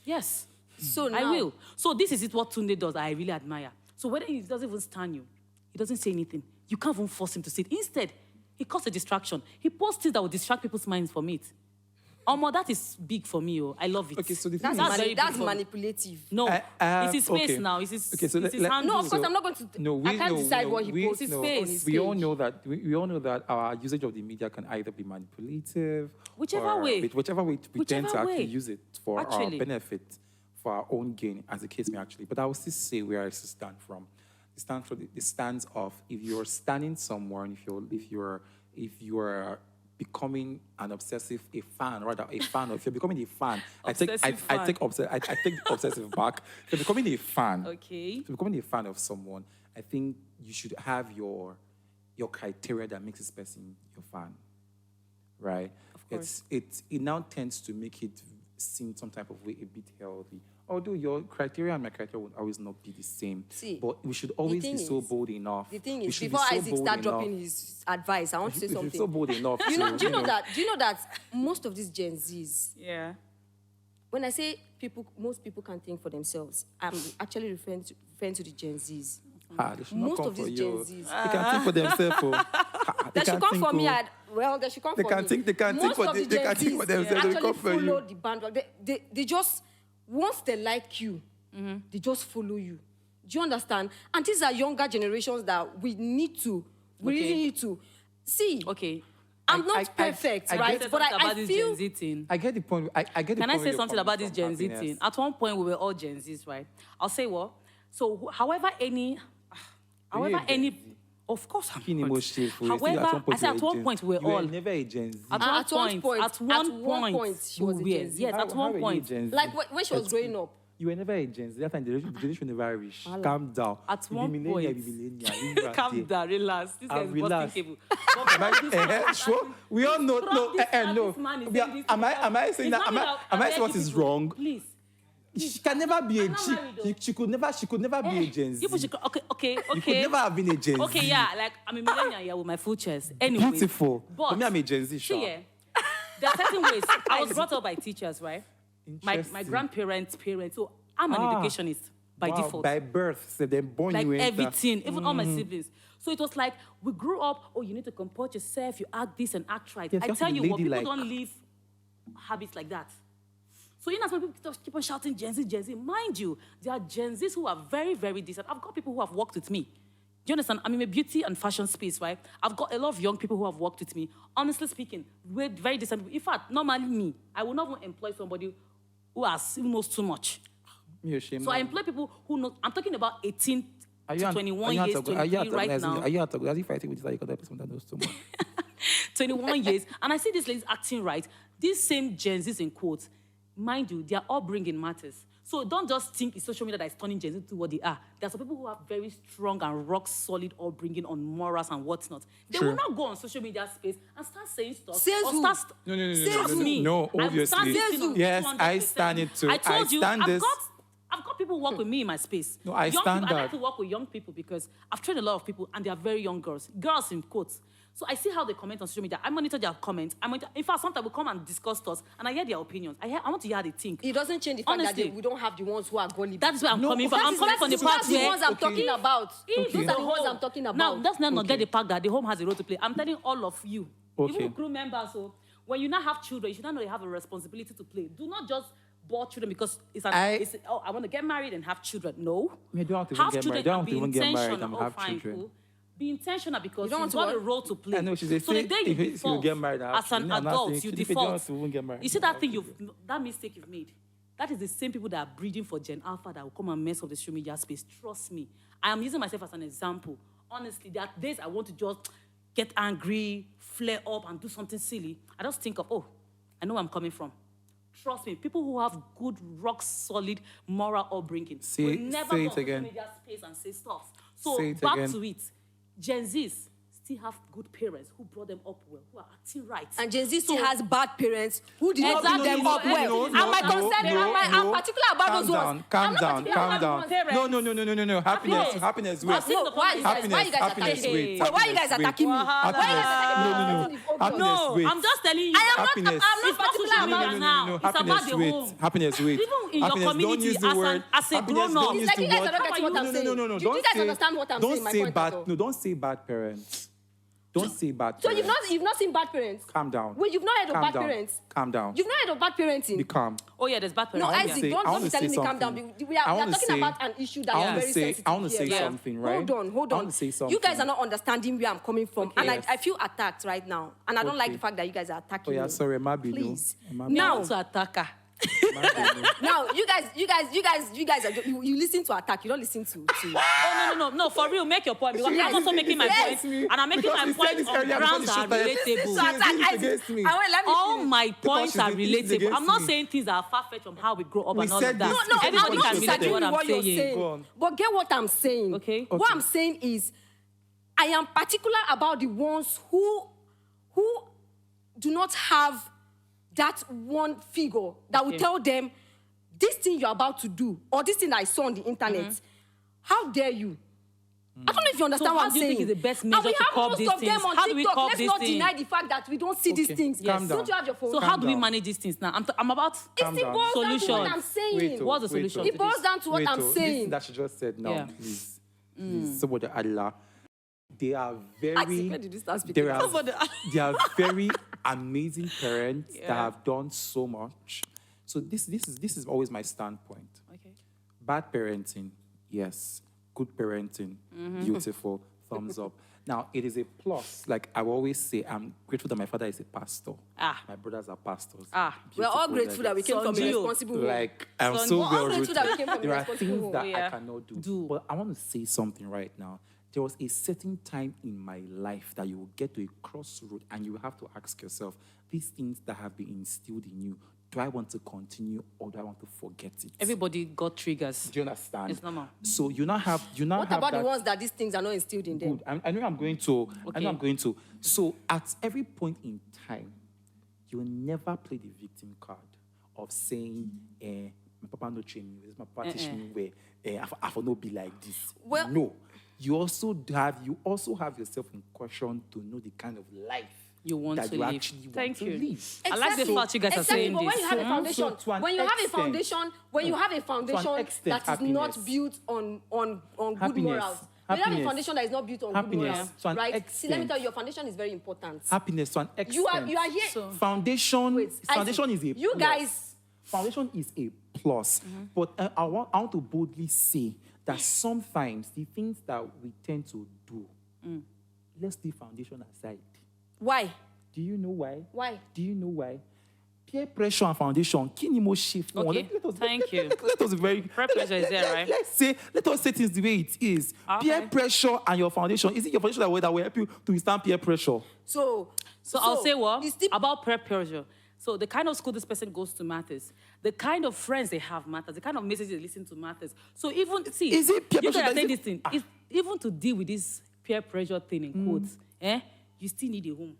Yes. So I now, will. So this is what Tunde does. I really admire. So whether he doesn't even stand you, he doesn't say anything. You can't even force him to say it. Instead, he causes a distraction. He posts things that will distract people's minds from it. That is big for me. I love it. Okay, so the thing That's, is- very big that's for me. manipulative. No, it's his space okay. now. It's his, Okay, so it's his let- handle. No, of course, I'm not going to. No, we I can't know, decide no, what he we, posts His no, face. on his we all page. know that we all know that our usage of the media can either be manipulative, Whichever or way. whichever way we tend Whichever to actually way. use it for our Actually. benefit, for our own gain, as the case may actually. But I will still say where I stand from. It stands for the stance of if you're standing somewhere, and if you're becoming an obsessive, a fan, if you're becoming a fan, I take obsessive back. If you're becoming a fan, Okay. if you're becoming a fan of someone, I think you should have your criteria that makes this person your fan, right? Of course. It now tends to make it seem some type of way a bit healthy. although your criteria and my criteria would always not be the same, See, but we should always thing be so is- bold enough. The thing We is, should be before so Isaac bold start enough. dropping his advice, I want to say We should be something. so bold enough. Do you know to, that most of these Gen Zs, Yeah. when I say people, most people can think for themselves, I'm actually referring to the Gen Zs. They should not Most come of for these you. Gen Zs. They can think for themselves. They should come for me. They should come They for can me. think- they can think Most for of the- the they Gen can think for Zs themselves, they actually come for you. follow the bandwagon. They just, once they like you, they just follow you. Do you understand? And these are younger generations that we really Okay. need to see. Okay. I'm I- not perfect, I get right? Say But something I about this feel Gen Z thing. I get the point. I get the Can point. I where say you're something coming about this from, Gen Z happiness. thing? At one point, we were all Gen Zs, right? I'll say what? So, however, of course, I'm Being not. emotional. However, I said at one point we were you were all. never a Gen Z. At At one point, she was a we were. Gen Z. Yes, How- at how one were you point. Gen Z? like when she was growing up. You were never a Gen Z. That time the generation never reach. Calm down. At You be one millennial, point. you be millennial. You are Calm there. down, relax. This guy is Relax. busting cable. Sure. We all know. No, no. Am I saying that? Am I saying what is wrong? Please. She can never be a. I'm not married, though. She could never be a Gen Z. You should, okay. You could never have been a Gen Z. Okay, yeah, like I'm a millennial here with my full chest. Anyway, Beautiful. But For me, I'm a Gen Z. see, yeah, there are certain ways. I was brought up by teachers, right? My Interesting. grandparents, parents. So I'm an educationist by Wow, default. by birth, so they born Like you enter. everything, even all my siblings. So it was like we grew up. Oh, you need to comport yourself. You act this and act right. Yes, you I have to tell be you what, people ladylike. don't live habits like that. So in as many people keep on shouting Gen Z, mind you, there are Gen Zs who are very, very decent. I've got people who have worked with me. Do you understand? I'm in a beauty and fashion space, right? I've got a lot of young people who have worked with me. Honestly speaking, we're very decent people. In fact, normally me, I would not even employ somebody who knows too much. You're ashamed. So I employ people who know. I'm talking about 18 to 21 years, Are 23 right now. you antagonizing fighting with this? You got that person that knows too much. 21 years. And I see these ladies acting right. These same Gen Zs in quotes, mind you, their upbringing matters. So don't just think it's social media that is turning Gen Z to what they are. There are some people who have very strong and rock solid upbringing on morals and whatnot. They True. will not go on social media space and start saying stuff. Says or who? start Says who? me. No, I will stand obviously. this thing on Yes, 200%. I stand it too. I told I you, stand this. I've got people who work with me in my space. No, I young stand people, I that. like to work with young people because I've trained a lot of people and they are very young girls. Girls in quotes. So I see how they comment on social media. I monitor their comments. In fact, sometimes we come and discuss thoughts and I hear their opinions. I want to hear how they think. It doesn't change the fact Honestly. that we don't have the ones who are gullible. That's where I'm No, coming from. I'm that coming is- from the that's part the where ones I'm talking about. if Those the are the ones home- I'm talking Now, about. let's not Okay. get the fact that the home has a role to play. I'm telling all of you, Okay. even crew members, so when you now have children, you should know you have a responsibility to play. Do not just bore children because I want to get married and have children. No. You don't have to even get married. You don't have to even get married and intentional. have Fine, children. cool. Be intentional because You don't want you've to got a what? role to play. I know she's a so the say day you if you default get married, I have as an children. I'm not adult, saying you if you don't default. want to even get married, You see you that have thing children. that mistake you've made. That is the same people that are breeding for Gen Alpha that will come and mess up the social media space. Trust me. I am using myself as an example. Honestly, there are days I want to just get angry, flare up, and do something silly. I just think of, oh, I know where I'm coming from. Trust me, people who have good, rock solid moral upbringing will never say go it on social again. media space and say stuff. So Say it back again. to it. Gen Zs still have good parents who brought them up well, who are acting right. And Gen Z still has bad parents who did not bring Exactly. them up well. No, And my concern, I'm particular about those ones. Calm I'm not down, particular calm about down. those parents. No. Happiness, No. happiness, I've wait. seen the Why you guys Happiness, happiness, attacking me? wait. Wait, why you guys Happiness, attacking me? wait. Why you guys attacking me? No. Happiness, No, wait. I'm just telling you. I am not- Happiness. I'm not It's not particular social about media now. It's about Happiness, the wait. home. Happiness, wait. Even in your Happiness, don't community use the as word. a Happiness, grown-up. don't It's use like the you guys word. are not getting what I'm saying. No. Do you guys understand what I'm saying? My say point bad. at all? No, don't say bad parents. Don't say bad So parents. you've not seen bad parents? Calm down. Wait, you've not heard of Calm bad down. parents? Calm down. You've not heard of bad parenting? Be calm. Oh yeah, there's bad parents. No, I wanna Isaac, say- don't I wanna be telling say me calm down. something. We are I wanna talking say- about an issue that I is wanna very say- sensitive I wanna here, say right? something, right? Hold on. I wanna say You something. guys are not understanding where I'm coming from. Okay. And Yes. I feel attacked right now. And I don't like Okay. the fact that you guys are attacking Oh yeah, me. sorry, Mabi. Please. No. Me, I Now, want to attack her. now, you guys are you listen to attack. You don't listen to. Oh no, for real, make your point because I'm also making my Yes. point, and I'm making Because my she said point this on earlier grounds before that the are show started. To relatable. She's attack using it Isaac. against me. Let me All finish. my points she's are using it relatable. against I'm not me. saying things are far-fetched from how we grow up We and all said of that. this. No, I'm Everybody not can relate to disagreeing what with I'm what you're saying. saying. Go on. But get what I'm saying. Okay. What I'm saying is, I am particular about the ones who do not have that one figure that will Okay. tell them, this thing you're about to do, or this thing I saw on the internet, how dare you? I don't know if you understand what I'm saying. How do you think is the best And measure we to have curb most these of them things? on How do we TikTok. curb Let's these not things? deny the fact that we don't see these things. Calm down. Don't you have your phone? So Calm how do we down. manage these things now? I'm about... It Calm down. boils down to Solution. what I'm saying. What's the solution It to boils this? down to what I'm saying. Listen that she just said now, Yeah. please. Please, somebody Allah. They are Axie, when did you start speaking? there are, Somebody- they are very amazing parents that Yeah. have done so much. So this is always my standpoint. Okay. Bad parenting, yes. Good parenting, beautiful, thumbs up. Now, it is a plus. Like I will always say, I'm grateful that my father is a pastor. Ah. My brothers are pastors. Ah. We're all Beautiful grateful that we came from a Sonjio. responsible home. like I'm Son, so we're all well grateful rooted. that we came from a There are responsible things home. that Yeah. I cannot do. But I want to say something right now. There was a certain time in my life that you will get to a crossroad and you will have to ask yourself, these things that have been instilled in you, do I want to continue or do I want to forget it? Everybody got triggers. Do you understand? It's normal. So you now have What have about that the ones that these things are not instilled in them? good. I know I'm going to. I Okay. know I'm going to. So at every point in time, you will never play the victim card of saying, my papa no train me, my papa teach me where I will not be like this. Well- no. You also have yourself in question to know the kind of life You want that to you live. actually want Thank to you. live. I like the fact you guys are saying but when this. you have a So foundation, to an when you have a extent- foundation, when you have a foundation extent, that is not happiness. built on good Happiness. morals. When you have a Happiness. foundation that is not built on good Happiness. morals, To an right? See, let me extent. tell you, your foundation is very important. Happiness to an extent. You are here. So- Foundation. Wait, Foundation is a you plus. guys. Foundation is a plus. But I want to boldly say that sometimes the things that we tend to do, let's leave foundation aside. Why? Do you know why? Why? Do you know why? Peer pressure and foundation, kini mo shift. No, Okay, thank you. Let us be very. Peer pressure is there, right? Let us say things the way it is. Okay. Peer pressure and your foundation. Is it your foundation that will help you to withstand peer pressure? So I'll say what? it's still- About peer pressure. So the kind of school this person goes to matters. The kind of friends they have matters. The kind of messages they listen to matters. So even, see, Is it peer you pressure guys are that saying is this thing. It's, even to deal with this peer pressure thing in quotes, you still need a home.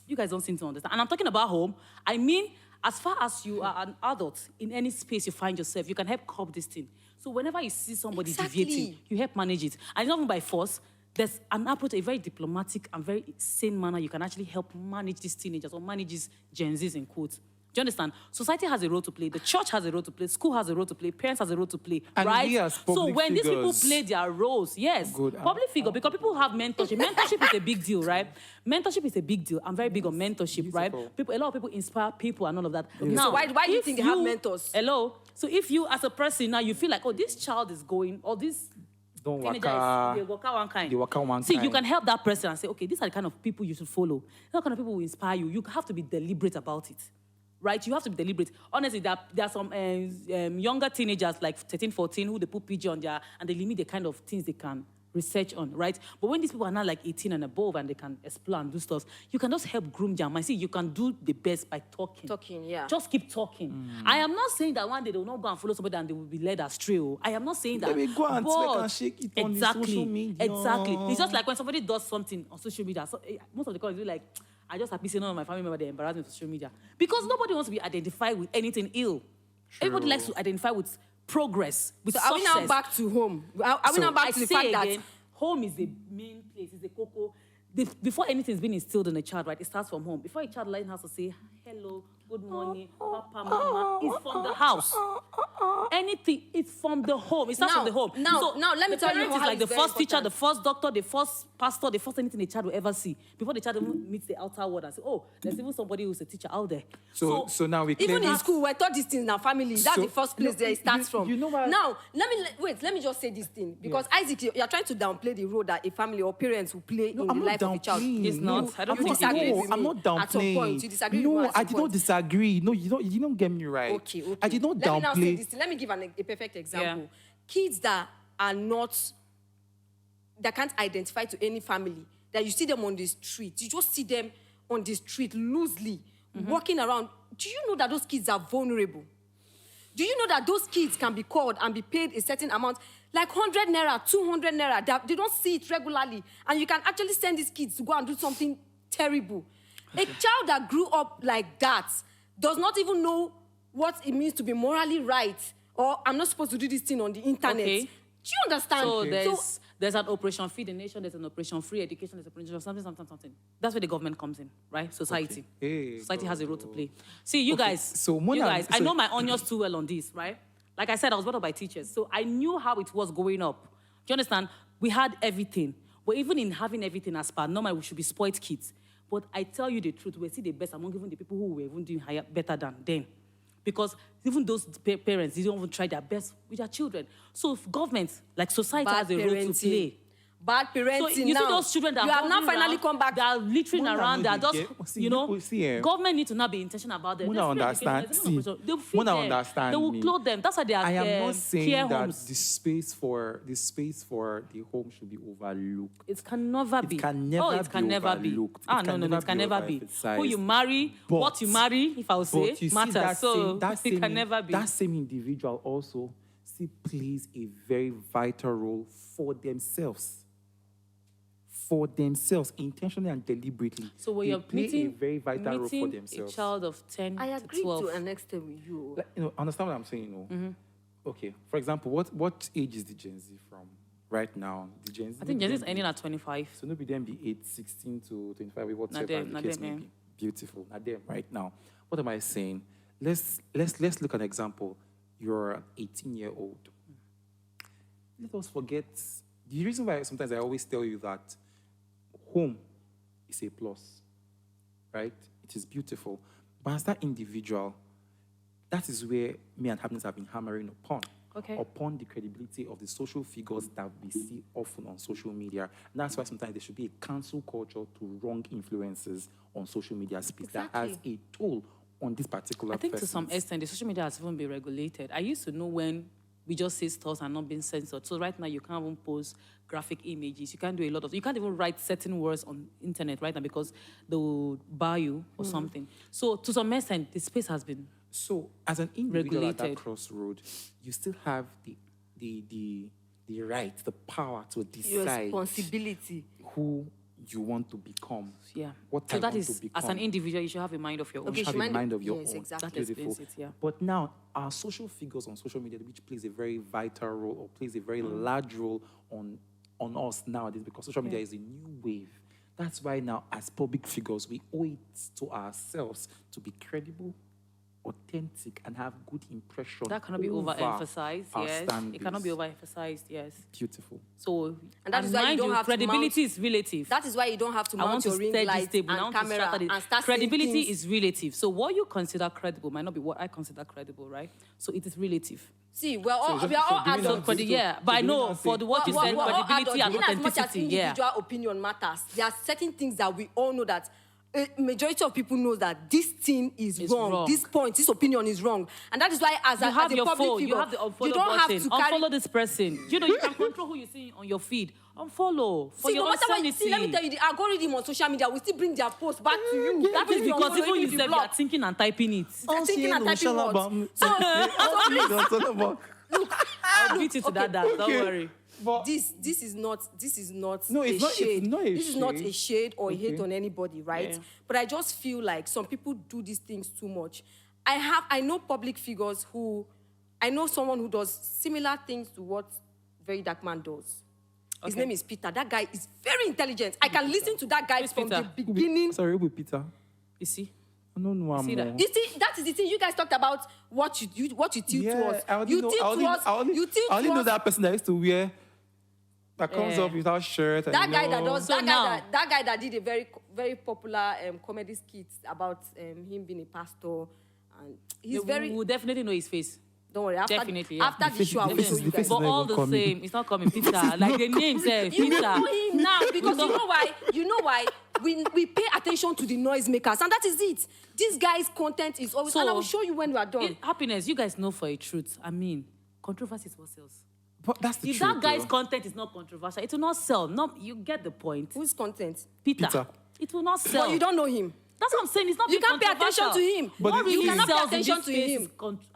You guys don't seem to understand. And I'm talking about home. I mean, as far as you are an adult in any space you find yourself, you can help curb this thing. So whenever you see somebody Exactly. deviating, you help manage it. And it's not even by force. There's an approach, a very diplomatic and very sane manner you can actually help manage these teenagers or manage these Gen Zs in quotes. Do you understand? Society has a role to play. The church has a role to play. School has a role to play. Parents has a role to play. And right? we as So public when these people figures- play their roles, yes, Good. public figure, because people have mentorship. Mentorship is a big deal, right? Mentorship is a big deal. I'm very big on mentorship, right? Beautiful. A lot of people inspire people and all of that. So why do you if think they have mentors? Hello. So if you, as a person now, you feel like, oh, this child is going, or this Don't teenager waka. is, they waka one kind. They waka one See, you kind. can help that person and say, okay, these are the kind of people you should follow. These are the kind of people who inspire you. You have to be deliberate about it. Right? You have to be deliberate. Honestly, there are some younger teenagers, like 13, 14, who they put PG on their, and they limit the kind of things they can research on, right? But when these people are now like 18 and above and they can explore and do stuff, you can just help groom their mind. See, you can do the best by talking. Talking, yeah. Just keep talking. I am not saying that one day they will not go and follow somebody and they will be led astray. Oh. I am not saying that. Let me go and but tweak and shake it on the exactly, social media. Exactly. It's just like when somebody does something on social media. So, most of the comments will be like, I just happy seeing none of my family members they embarrass me on social media. Because nobody wants to be identified with anything ill. Everybody likes to identify with progress, with So are we success. now back to home? Are we now back I to the say fact again, that home is the main place, is the cocoa. Before anything's been instilled in a child, right, it starts from home. Before a child learns how to say hello, good morning, papa, mama, it's from the house. Anything, it's from the home. It starts Now- from the home. now, let me the tell you parent is how like the it's very first teacher, important. the first doctor, the first pastor, the first anything a child will ever see. Before the child even meets the outer world and say, oh, there's even somebody who's a teacher out there. So now we even claim in school we're taught these things in our family? That's So- the first place No, that it starts from. you know what- Now, let me just say this thing because Isaac, you're trying to downplay the role that a family or parents will play in I'm the not life of a child. downplaying. It's not. I don't You think it disagree is. with I'm me not at some downplaying. point. You disagree with me No, at some I did not point. disagree. No, you don't get me right. Okay. I did not Let me now say downplay. this thing. Let me give a perfect example. Yeah. Kids that can't identify to any family, that you see them on the street, you just see them on the street loosely, walking around. Do you know that those kids are vulnerable? Do you know that those kids can be called and be paid a certain amount, like 100 naira, 200 naira? They don't see it regularly. And you can actually send these kids to go and do something terrible. A child that grew up like that does not even know what it means to be morally right, or I'm not supposed to do this thing on the internet. Okay. Do you understand? So there's an Operation Feed the Nation, there's an Operation Free Education, there's an Operation something. That's where the government comes in, right? Society. Okay. Hey, Society has a role to play. See, you guys, So I know my onions too well on this, right? Like I said, I was brought up by teachers, so I knew how it was growing up. Do you understand? We had everything. But even in having everything as per normal, we should be spoiled kids. But I tell you the truth, we're still the best among even the people who were even doing better than them. Because even those parents, they don't even try their best with their children. So if government, like society, has a role to play. Bad parenting. So you now, see those children that you have now finally around, come back. They are littering around. They are just, government need to not be intentional about them. Mona understand. They will feed them. Understand. They will clothe them. That's why they are I am not saying care that homes. the space for the home should be overlooked. It can never be. It can never be overlooked. It Can never be. Who you marry, But- what you marry, if I would say, But you see matters. So it can same, never be. that same individual also still plays a very vital role for themselves. For themselves, intentionally and deliberately. So when they you're play meeting, a very vital role for themselves. a child of 10 I to agree 12. to an extent with you. Like, understand what I'm saying? Okay, for example, what age is the Gen Z from right now? The Gen Z. I think Gen Z is ending at 25. So maybe them be 16 to 25, whatever them, the case may be. Beautiful. Not them right now. What am I saying? Let's look at an example. You're an 18-year-old. Let us forget the reason why sometimes I always tell you that home is a plus, right? It is beautiful. But as that individual, that is where me and Happiness have been hammering upon the credibility of the social figures that we see often on social media. And that's why sometimes there should be a cancel culture to wrong influences on social media space that has a toll on this particular I think person. to some extent, the social media has even been regulated. I used to know when we just say stuff and not being censored. So right now, you can't even post graphic images. You can't do a lot of... You can't even write certain words on internet right now because they will bar you or something. So to some extent, the space has been So as an individual at that regulated. crossroad, you still have the right, the power to Your decide responsibility. who you want to become. Yeah. What So I that want is, to become. as an individual, you should have a mind of your own. Okay, Have a mind of your yes, own. exactly. That Beautiful. explains it, yeah. But now, our social figures on social media, which plays a very vital role or plays a very large role on us nowadays, because social media is a new wave. That's why now, as public figures, we owe it to ourselves to be credible, authentic, and have good impression. That cannot be over overemphasized, our yes. It standards. cannot be overemphasized, yes. Beautiful. So, And that is why you mind don't have to credibility is relative. That is why you don't have to I want mount to your ring steady light stable. I and want to camera start and start saying credibility things. is relative. So what you consider credible might not be what I consider credible, right? So it is relative. See, we are all So we are all do we adults. now So but I do we know now for say- the what you said, We're all credibility and adults. In as much as authenticity, yeah. individual opinion matters, there are certain things that we all know that a majority of people know that this thing is It's wrong. wrong. This point, this opinion is wrong, and that is why as You a, have as a your public phone, figure, you have the unfollow you don't button. have to carry. Unfollow this person. You know, you can control who you see on your feed. Unfollow for See, your no own matter what, sanity. see, let me tell you, the algorithm on social media will still bring their post back to you. That is because even you the said you are thinking and typing it. thinking and typing words. So I'll beat you to that. Don't worry. But this is not No, it's a not- it's shade. not a This is not shade. a shade or a hate Okay. on anybody, right? Yeah. But I just feel like some people do these things too much. I know public figures I know someone who does similar things to what Very Dark Man does. His Okay. name is Peter. That guy is very intelligent. I can listen to that guy Who's from Peter? the beginning. sorry, who be Peter? You see? I don't know. See that? You see, that is the thing. You guys talked about what you tilt to us. I only You know, tilt I only, to us. I only, You tilt I only to know us. that person that used to wear that comes Yeah. up without shirt. And That guy that does So now- that guy that did a very very popular comedy skit about him being a pastor, and he's very. We'll definitely know his face. Don't worry. After, Definitely, yeah. after the face- show, I the will face show is- you the guys. face is But not all even the coming. same, it's not coming. Peter, like the name says, You Peter. know him now because you know why? You know why? We pay attention to the noisemakers, and that is it. This guy's content is always, and I will show you when we are done. Happiness, you guys know for a truth. I mean, controversy is what sells. But that's the If truth. that guy's though. content is not controversial, it will not sell. No, you get the point. Whose content? Peter. Peter. It will not sell. But you don't know him. That's what I'm saying. It's not You being can't pay attention to controversial. him. But What you really cannot pay sells in attention this to space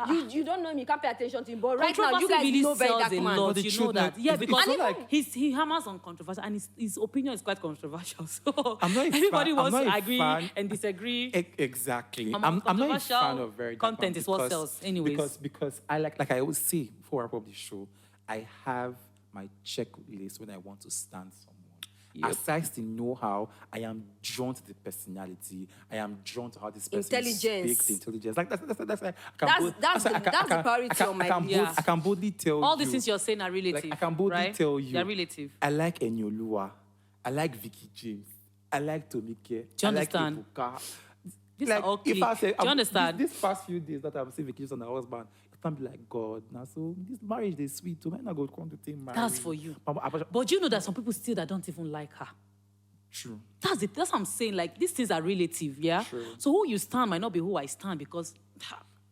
him. is You don't know him. You can't pay attention to him. But right now, you controversy guys really know very sells dark a man. lot. But the You know truth, that. like, Yeah, it's because not like- he hammers on controversy, and his opinion is quite controversial. So I'm not a everybody fan- I'm wants not to a agree fan. and disagree. Exactly. I'm I'm not a controversial fan of very dark content man is what sells anyways. Because I like I always say before I wrap up the show, I have my checklist when I want to stand someone. Yep. Aside the know-how, I am drawn to the personality. I am drawn to how this person Intelligence. speaks, intelligence. Like that's I can That's- bold- that's I the- can- that's the I can- priority I can- on my I can list. bold- I can boldly tell All you. these things you're saying are relative. Like, I can boldly right? tell you. They're relative. I like Enyolua. I like Vicky James. I like Tomike. Do you I understand? Like Ebuka. These are all clique. Do you understand? This past few days that I've seen Vicky James and her husband, it can be like, God, now so this marriage is sweet. So when I go come to take marriage. That's for you. But But you know that some people still that don't even like her. true. That's it. That's what I'm saying. Like, these things are relative, yeah? True. So who you stand might not be who I stand because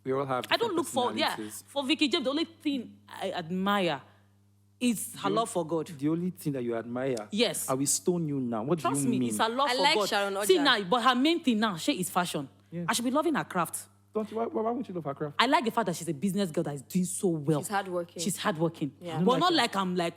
We all have. I don't different look for, yeah. personalities. For Vicky James, the only thing I admire is her love for God. The only thing that you admire. Yes. I will stone you now. What Trust do you me, mean? it's her love I for like God. Sharon See Oja. now, but her main thing now, she is fashion. Yeah. I should be loving her craft. Don't you, why would you love her craft? I like the fact that she's a business girl that is doing so well. She's hardworking. She's hardworking. Yeah. But not like I'm like,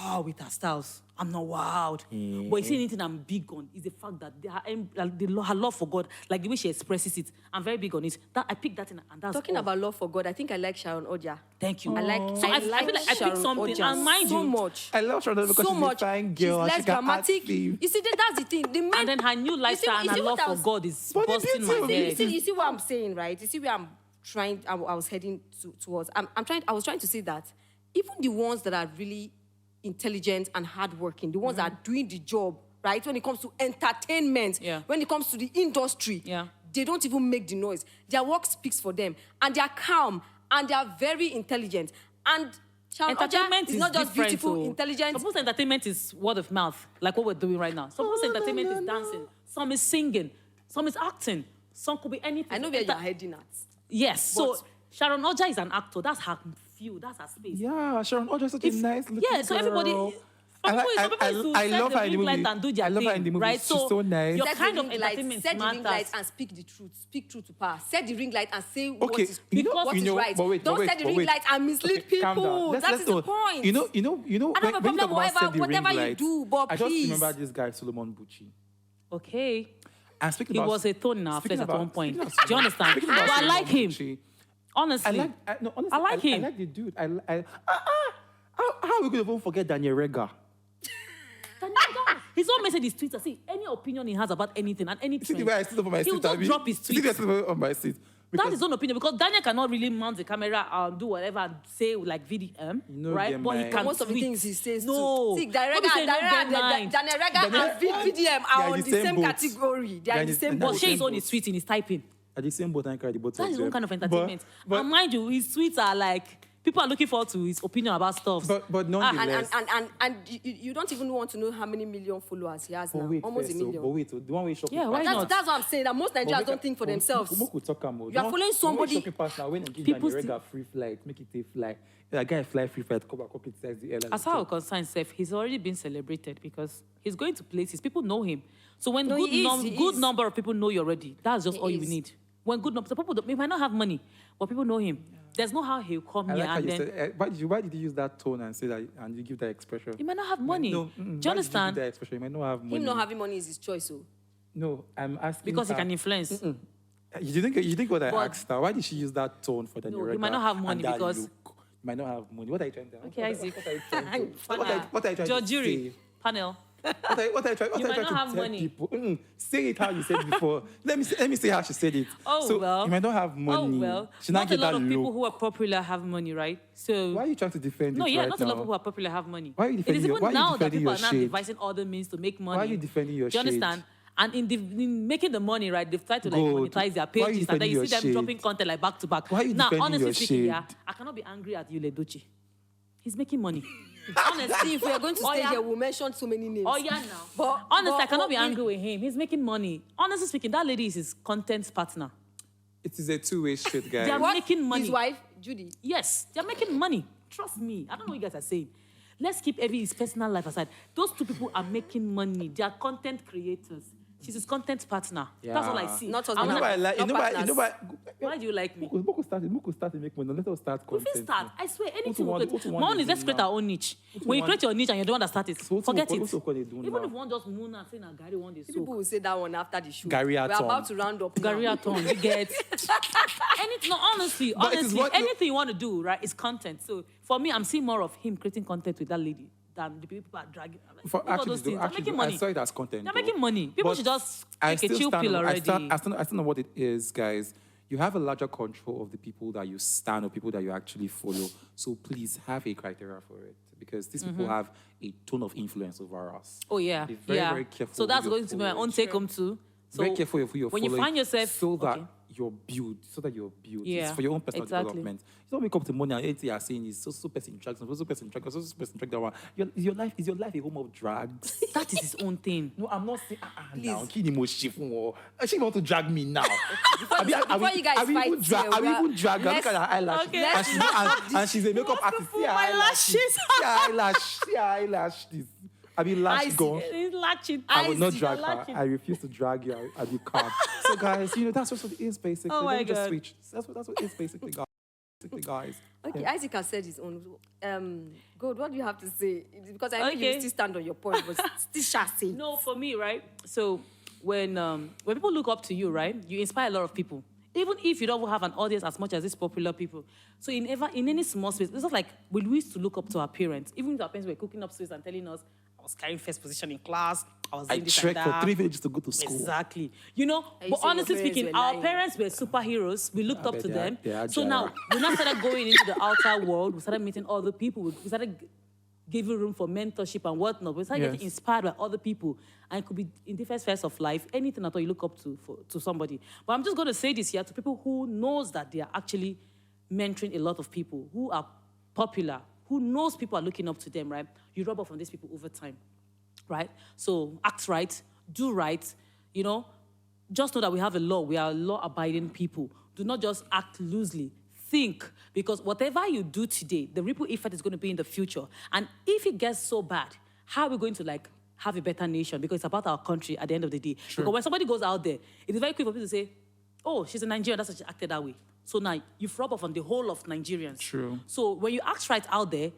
wow, with her styles. I'm not wild. But you see anything I'm big on is the fact that her love for God, like the way she expresses it, I'm very big on it. That I picked that in, and that's Talking all. about love for God, I think I like Sharon Oja. Thank you. I like. So I feel like I picked Sharon something, Oja and mind so you, much. I love Sharon because So she's much. a fine girl. She's and less she can act dramatic. theme. You see, that's the thing. The men, and then her new lifestyle and you her see love what I for was- God is But the busting beauty my of it head. you see what I'm saying, right? You see where I'm trying. I was heading towards. I was trying to say that even the ones that are really intelligent and hardworking, the ones that are doing the job, right? When it comes to entertainment, Yeah. when it comes to the industry, Yeah. they don't even make the noise. Their work speaks for them, and they are calm and they are very intelligent. And Sharon Oja Entertainment is not just different, beautiful, oh. intelligent. Suppose entertainment is word of mouth, like what we're doing right now. Suppose entertainment is dancing, some is singing, some is acting, some could be anything. I know where you're heading at. Yes, so But- Sharon Oja is an actor. That's her field. That's her space. Yeah, Sharon Oja is such a nice looking Yeah, so everybody. girl. Some people used to I set love the her in the ring light movie. and do their I love her thing, in the movie. right? She's so nice. Your Set kind the of ring light, entertainment set the ring light matters. and speak the truth. Speak truth to power. Set the ring light and say what Okay, is, you know, what you is know, right. but wait, Don't but wait, set the but ring wait. light and mislead Okay, calm down. people. That is the point. You know, I don't have a when you problem talk about whatever- set the whatever ring you light, do, but I just please. remember this guy Solomon Bucci. Okay. And speaking He about, was a thorn in our speaking flesh at about- one point. speaking Do of you understand? speaking about But I Solomon like him. Bucci, Honestly. honestly, I like him. I like the dude. How are we going to even forget Daniel Rega? His own message is Twitter. See, any opinion he has about anything and any See the trend, way I sit up on my seat. he'll just drop his See the way I tweets. sit up on my seat. That's his own opinion because Daniel cannot really mount the camera and do whatever and say like VDM, know right? them, But he man. can Most of the tweet. things he says No. too. See, Don't be saying no get mind. Daniel Rega Daniel- and VDM They are are on the the same same boat. category. They are in the same But boat. Shay is on his tweeting, he's typing. At the same boat and carry the boat. That's his own kind of But- entertainment. But, And mind you, his tweets are like, people are looking forward to his opinion about stuff. but nonetheless. And you don't even want to know how many million followers he has But now. wait, Almost first, a million. But wait, the one way shopping. Yeah, why pass- not? That's what I'm saying. That most Nigerians don't think for themselves. You are following somebody- Shopping pass now when you give People Daniel Rega free flight, make it a fly. That guy fly free flight, come back, criticize the airline. As far as concerned, Seth, he's already been celebrated because he's going to places. People know him. So when No, he is, he good is. number of people know you already, that's just He all you is. need. When good number, so people he might not have money, but people know him. There's no how he'll come I here like how and you then said. Why did you use that tone and say that and you give that expression? you might not have money. No, Do why you did give understand? that expression? You might not have money. Him not having money is his choice. So No, I'm asking. Because he her- can influence. You think what I But- asked her? Why did she use that tone for Daniel No, he Rega might not have and money that because- look? You might not have money. What are you trying to? Okay, Isaac. What are you trying to? What are you trying Your to jury say? panel. What are you trying You might to not have tell money. people? Say it how you said before. Let me say how she said it. Oh, so well. you might not have money. Oh well. She Not a get lot that of people look. who are popular have money, right? So Why are you trying to defend no, it yeah, right not now? a lot of people who are popular have money. Why are you It defending is your- even why are you now that defending people your are now shade? devising other means to make money. Why are you defending your Do you shade? understand? And in making the money, right, they've tried to like Good. monetize their Why are you pages, and then you defending see them your dropping shade? content like back to back. Why are you Now, defending honestly your speaking, yeah, shade? I cannot be angry at Yule Dochi. He's making money. honestly, if we are going to Oh, stay yeah. here, we'll mention so many names. Oh yeah, now. But Honestly, I cannot but be angry with him. He's making money. Honestly speaking, that lady is his content partner. It is a two-way street, guys. They are What? making money. His wife, Judy. Yes, they're making money. Trust me. I don't know what you guys are saying. Let's keep his personal life aside. Those two people are making money. They are content creators. She's his content partner. Yeah. That's all I see. Not I'm husband. You know not- why I like, you know why, Why do you like me? Moko started to make money. Let us start We content. will start. I swear, anything want- we what create. you My want own to is do let's create now? our own niche. What you When you want- create your niche and you're the one that started, So what forget you- it. what you want to do Even now? if one just moon and say, Gary want this People soak. will say that one after the show. Gary We're Atom. about to round up. Gary now. Atom, you get anything. No, honestly, But it is what- anything you want to do, right, is content. So for me, I'm seeing more of him creating content with that lady than the people are dragging. For Look at actually, those things. They're making I money. saw it as content. They're though. making money. People But should just I take a still chill stand pill on- already. I still know what it is, guys. You have a larger control of the people that you stand or people that you actually follow. So please have a criteria for it because these people have a ton of influence over us. Oh yeah, Be very, yeah. very careful So who that's you're going to be my following. own take home too. So Very careful of who you're when following. you find yourself, so that okay. you're built, Yeah, It's for your own personal exactly. development. You don't wake up to money and anything you're saying is so person drag, so person drag, so person drag that one. Is your life a home of drags? that is his own thing. No, I'm not saying Please. now. Kini mo shifun o. She want to drag me now. Before you guys fight even drag? here, Are we we are- even drag her? Look let's- at her eyelash. Okay. And she's a makeup artist. See her my eyelashes. lashes. See her eyelash. See her eyelash. This. I mean, lash I see. gone. He's latching. I will not see, drag you're her. latching. I refuse to drag you. I'll be calm. So, guys, that's what it is basically. Oh my Let me just God. switch. That's what it is basically, guys. Okay, Yeah. Isaac has said his own. Good. What do you have to say? Because I know Okay. you still stand on your point, but still shall say. No, for me, right? So when people look up to you, right, you inspire a lot of people. Even if you don't have an audience as much as these popular people. So in any small space, it's not like we used to look up to our parents. Even if our parents were cooking up space and telling us, I was carrying first position in class, I was I doing this and trekked for that. 3 villages to go to school. Exactly. And you But say your honestly parents speaking, were our lying. parents were superheroes. We looked I up bet to they are- them. they are So Jara. now, we now started going into the outer world. We started meeting other people. We started giving room for mentorship and whatnot. We started getting Yes. inspired by other people. And it could be in different spheres of life, anything at all you look up to somebody. But I'm just going to say this here to people who knows that they are actually mentoring a lot of people, who are popular, who knows people are looking up to them, right? You rub off on these people over time, right? So act right, do right, just know that we have a law. We are law-abiding people. Do not just act loosely. Think, because whatever you do today, the ripple effect is going to be in the future. And if it gets so bad, how are we going to have a better nation? Because it's about our country at the end of the day. Because when somebody goes out there, it is very quick for people to say, oh, she's a Nigerian, that's why she acted that way. So now you've rubbed off on the whole of Nigerians. True. So when you act right out there,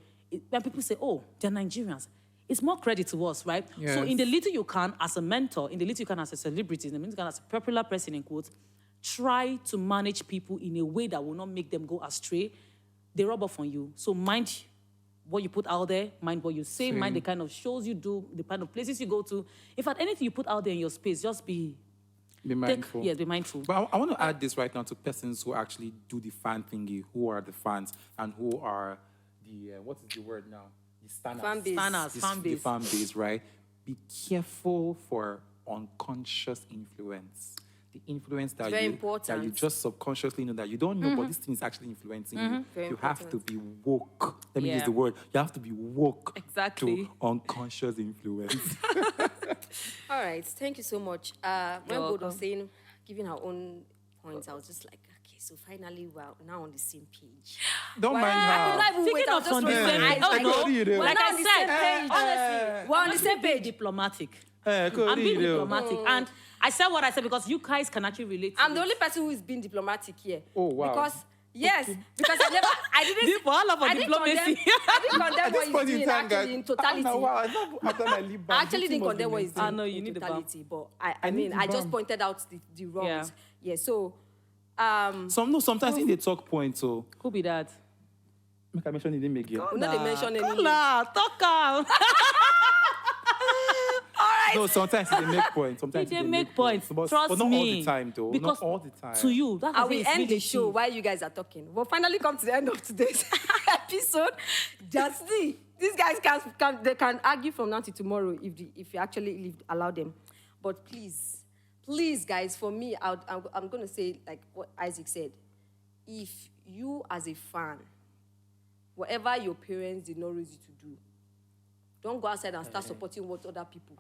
when people say, oh, they're Nigerians, it's more credit to us, right? So Yes. in the little you can as a mentor, in the little you can as a celebrity, in the little you can as a popular person, in quotes, try to manage people in a way that will not make them go astray. They rub off on you. So mind what you put out there, mind what you say, mind the kind of shows you do, the kind of places you go to. In fact, anything you put out there in your space, just be mindful. Yes, be mindful. But I want to add this right now to persons who actually do the fan thingy, who are the fans, and who are the, what is the word now? The stanners. Fan base. Stanners, This- fan The base. fan base, right? Be careful for unconscious influence. The influence that very you important. just subconsciously know that you don't know, but this thing is actually influencing you. Very You have to important. be woke. Let me use Yeah. the word. You have to be woke Exactly. to unconscious influence. All right. Thank you so much. When You're God was welcome. saying, giving her own points, I was just like, okay, so finally we're now on the same page. Don't mind I her. could not even Speaking wait. I was of just on the rolling same my page, eyes. oh, Like, no. Like we're Like now I on the said, same page. honestly, We're on the I'm same being page. diplomatic. Eh, I'm being Corrido. diplomatic. And I said what I said because you guys can actually relate to I'm the it. only person who is being diplomatic here. Oh, wow. Because because I didn't. Deep for all of our I didn't diplomacy. condemn, I didn't condemn At what this he's point in doing time, actually guys, in totality. I've done my lip balm. I actually This didn't must condemn be what he's maintained. doing I know, you in need the balm. totality, but I need mean, the I just balm. pointed out the wrongs. Yeah. So, Sometimes in the talk point, so Who be that? make I mention the name again. I'm not dey mention any name. Kola, talk am. No, sometimes they make points. Sometimes They make points. But, Trust but not me. all the time, though. Because not all the time. To you, that's I the will thing, end the it's show relative. while you guys are talking. We'll finally come to the end of today's episode. Just see, these guys they can argue from now to tomorrow if you actually allow them. But please, guys, for me, I'm going to say like what Isaac said. If you as a fan, whatever your parents did not raise you to do, don't go outside and start supporting what other people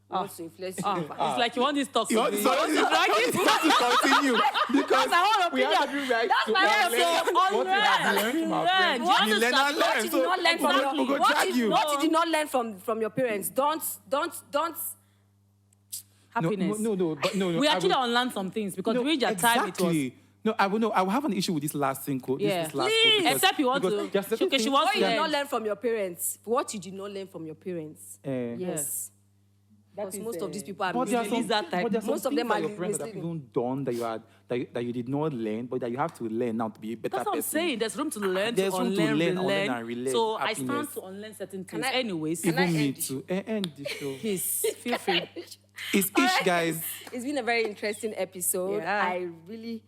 want to influence you over. It's like you want this talk. You want to continue because our we have every right That's to my learn answer. what we have learned from our Learn. friends. You have We to learn start- and What learn. you did not learn from Exactly. We'll go drag you. what you did not learn from your parents, don't Happiness. No. We I actually will- unlearned some things because no, during their time it was. exactly. No, I will have an issue with this last thing code. Yeah. This last Please. code because- Except you want because to- there are certain okay, she things- wants What to you did learn. not learn from your parents. What you did not learn from your parents. Yes. Because most of these people are But there are Release some, that type. but there are some Most of them things that are your parents have misleading. even done that you did not learn, but that you have to learn now to be a better That's what I'm person. saying. There's room to learn, There's to room to unlearn, learn, relearn. unlearn and relearn. So I stand Happiness. to unlearn certain Can things. I- Anyways, Can I Even me end? too. End the show. please feel free. It's ish, guys. It's been a very interesting episode. Yeah. I really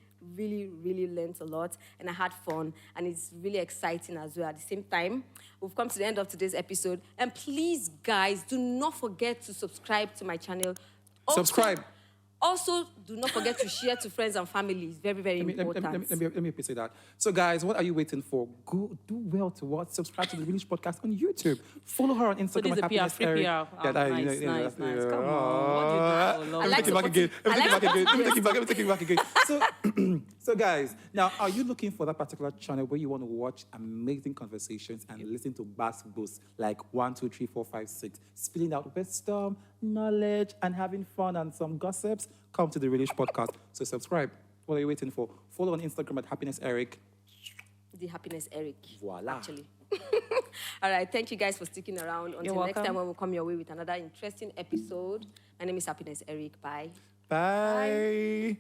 learned a lot and I had fun and it's really exciting as well. At the same time, we've come to the end of today's episode. And please, guys, do not forget to subscribe to my channel. Subscribe. Also, do not forget to share to friends and family. It's very important. Let me say that. So, guys, what are you waiting for? Go do well to what? Subscribe to the Village Podcast on YouTube. Follow her on Instagram. this is at a PR, Happiness free Eric. PR. Yeah, Oh, nice. Come on. What do you do for love? Let me take it back again. I like Let me take it back again. So, guys, now, are you looking for that particular channel where you want to watch amazing conversations and listen to bass boosts like 1, 2, 3, 4, 5, 6, spilling out wisdom, knowledge, and having fun and some gossips? Come to the Relish Podcast. So subscribe. What are you waiting for? Follow on Instagram at Happiness Eric. The Happiness Eric. Voila. Actually. All right. Thank you guys for sticking around. Until next welcome. time when we come your way with another interesting episode. My name is Happiness Eric. Bye. Bye.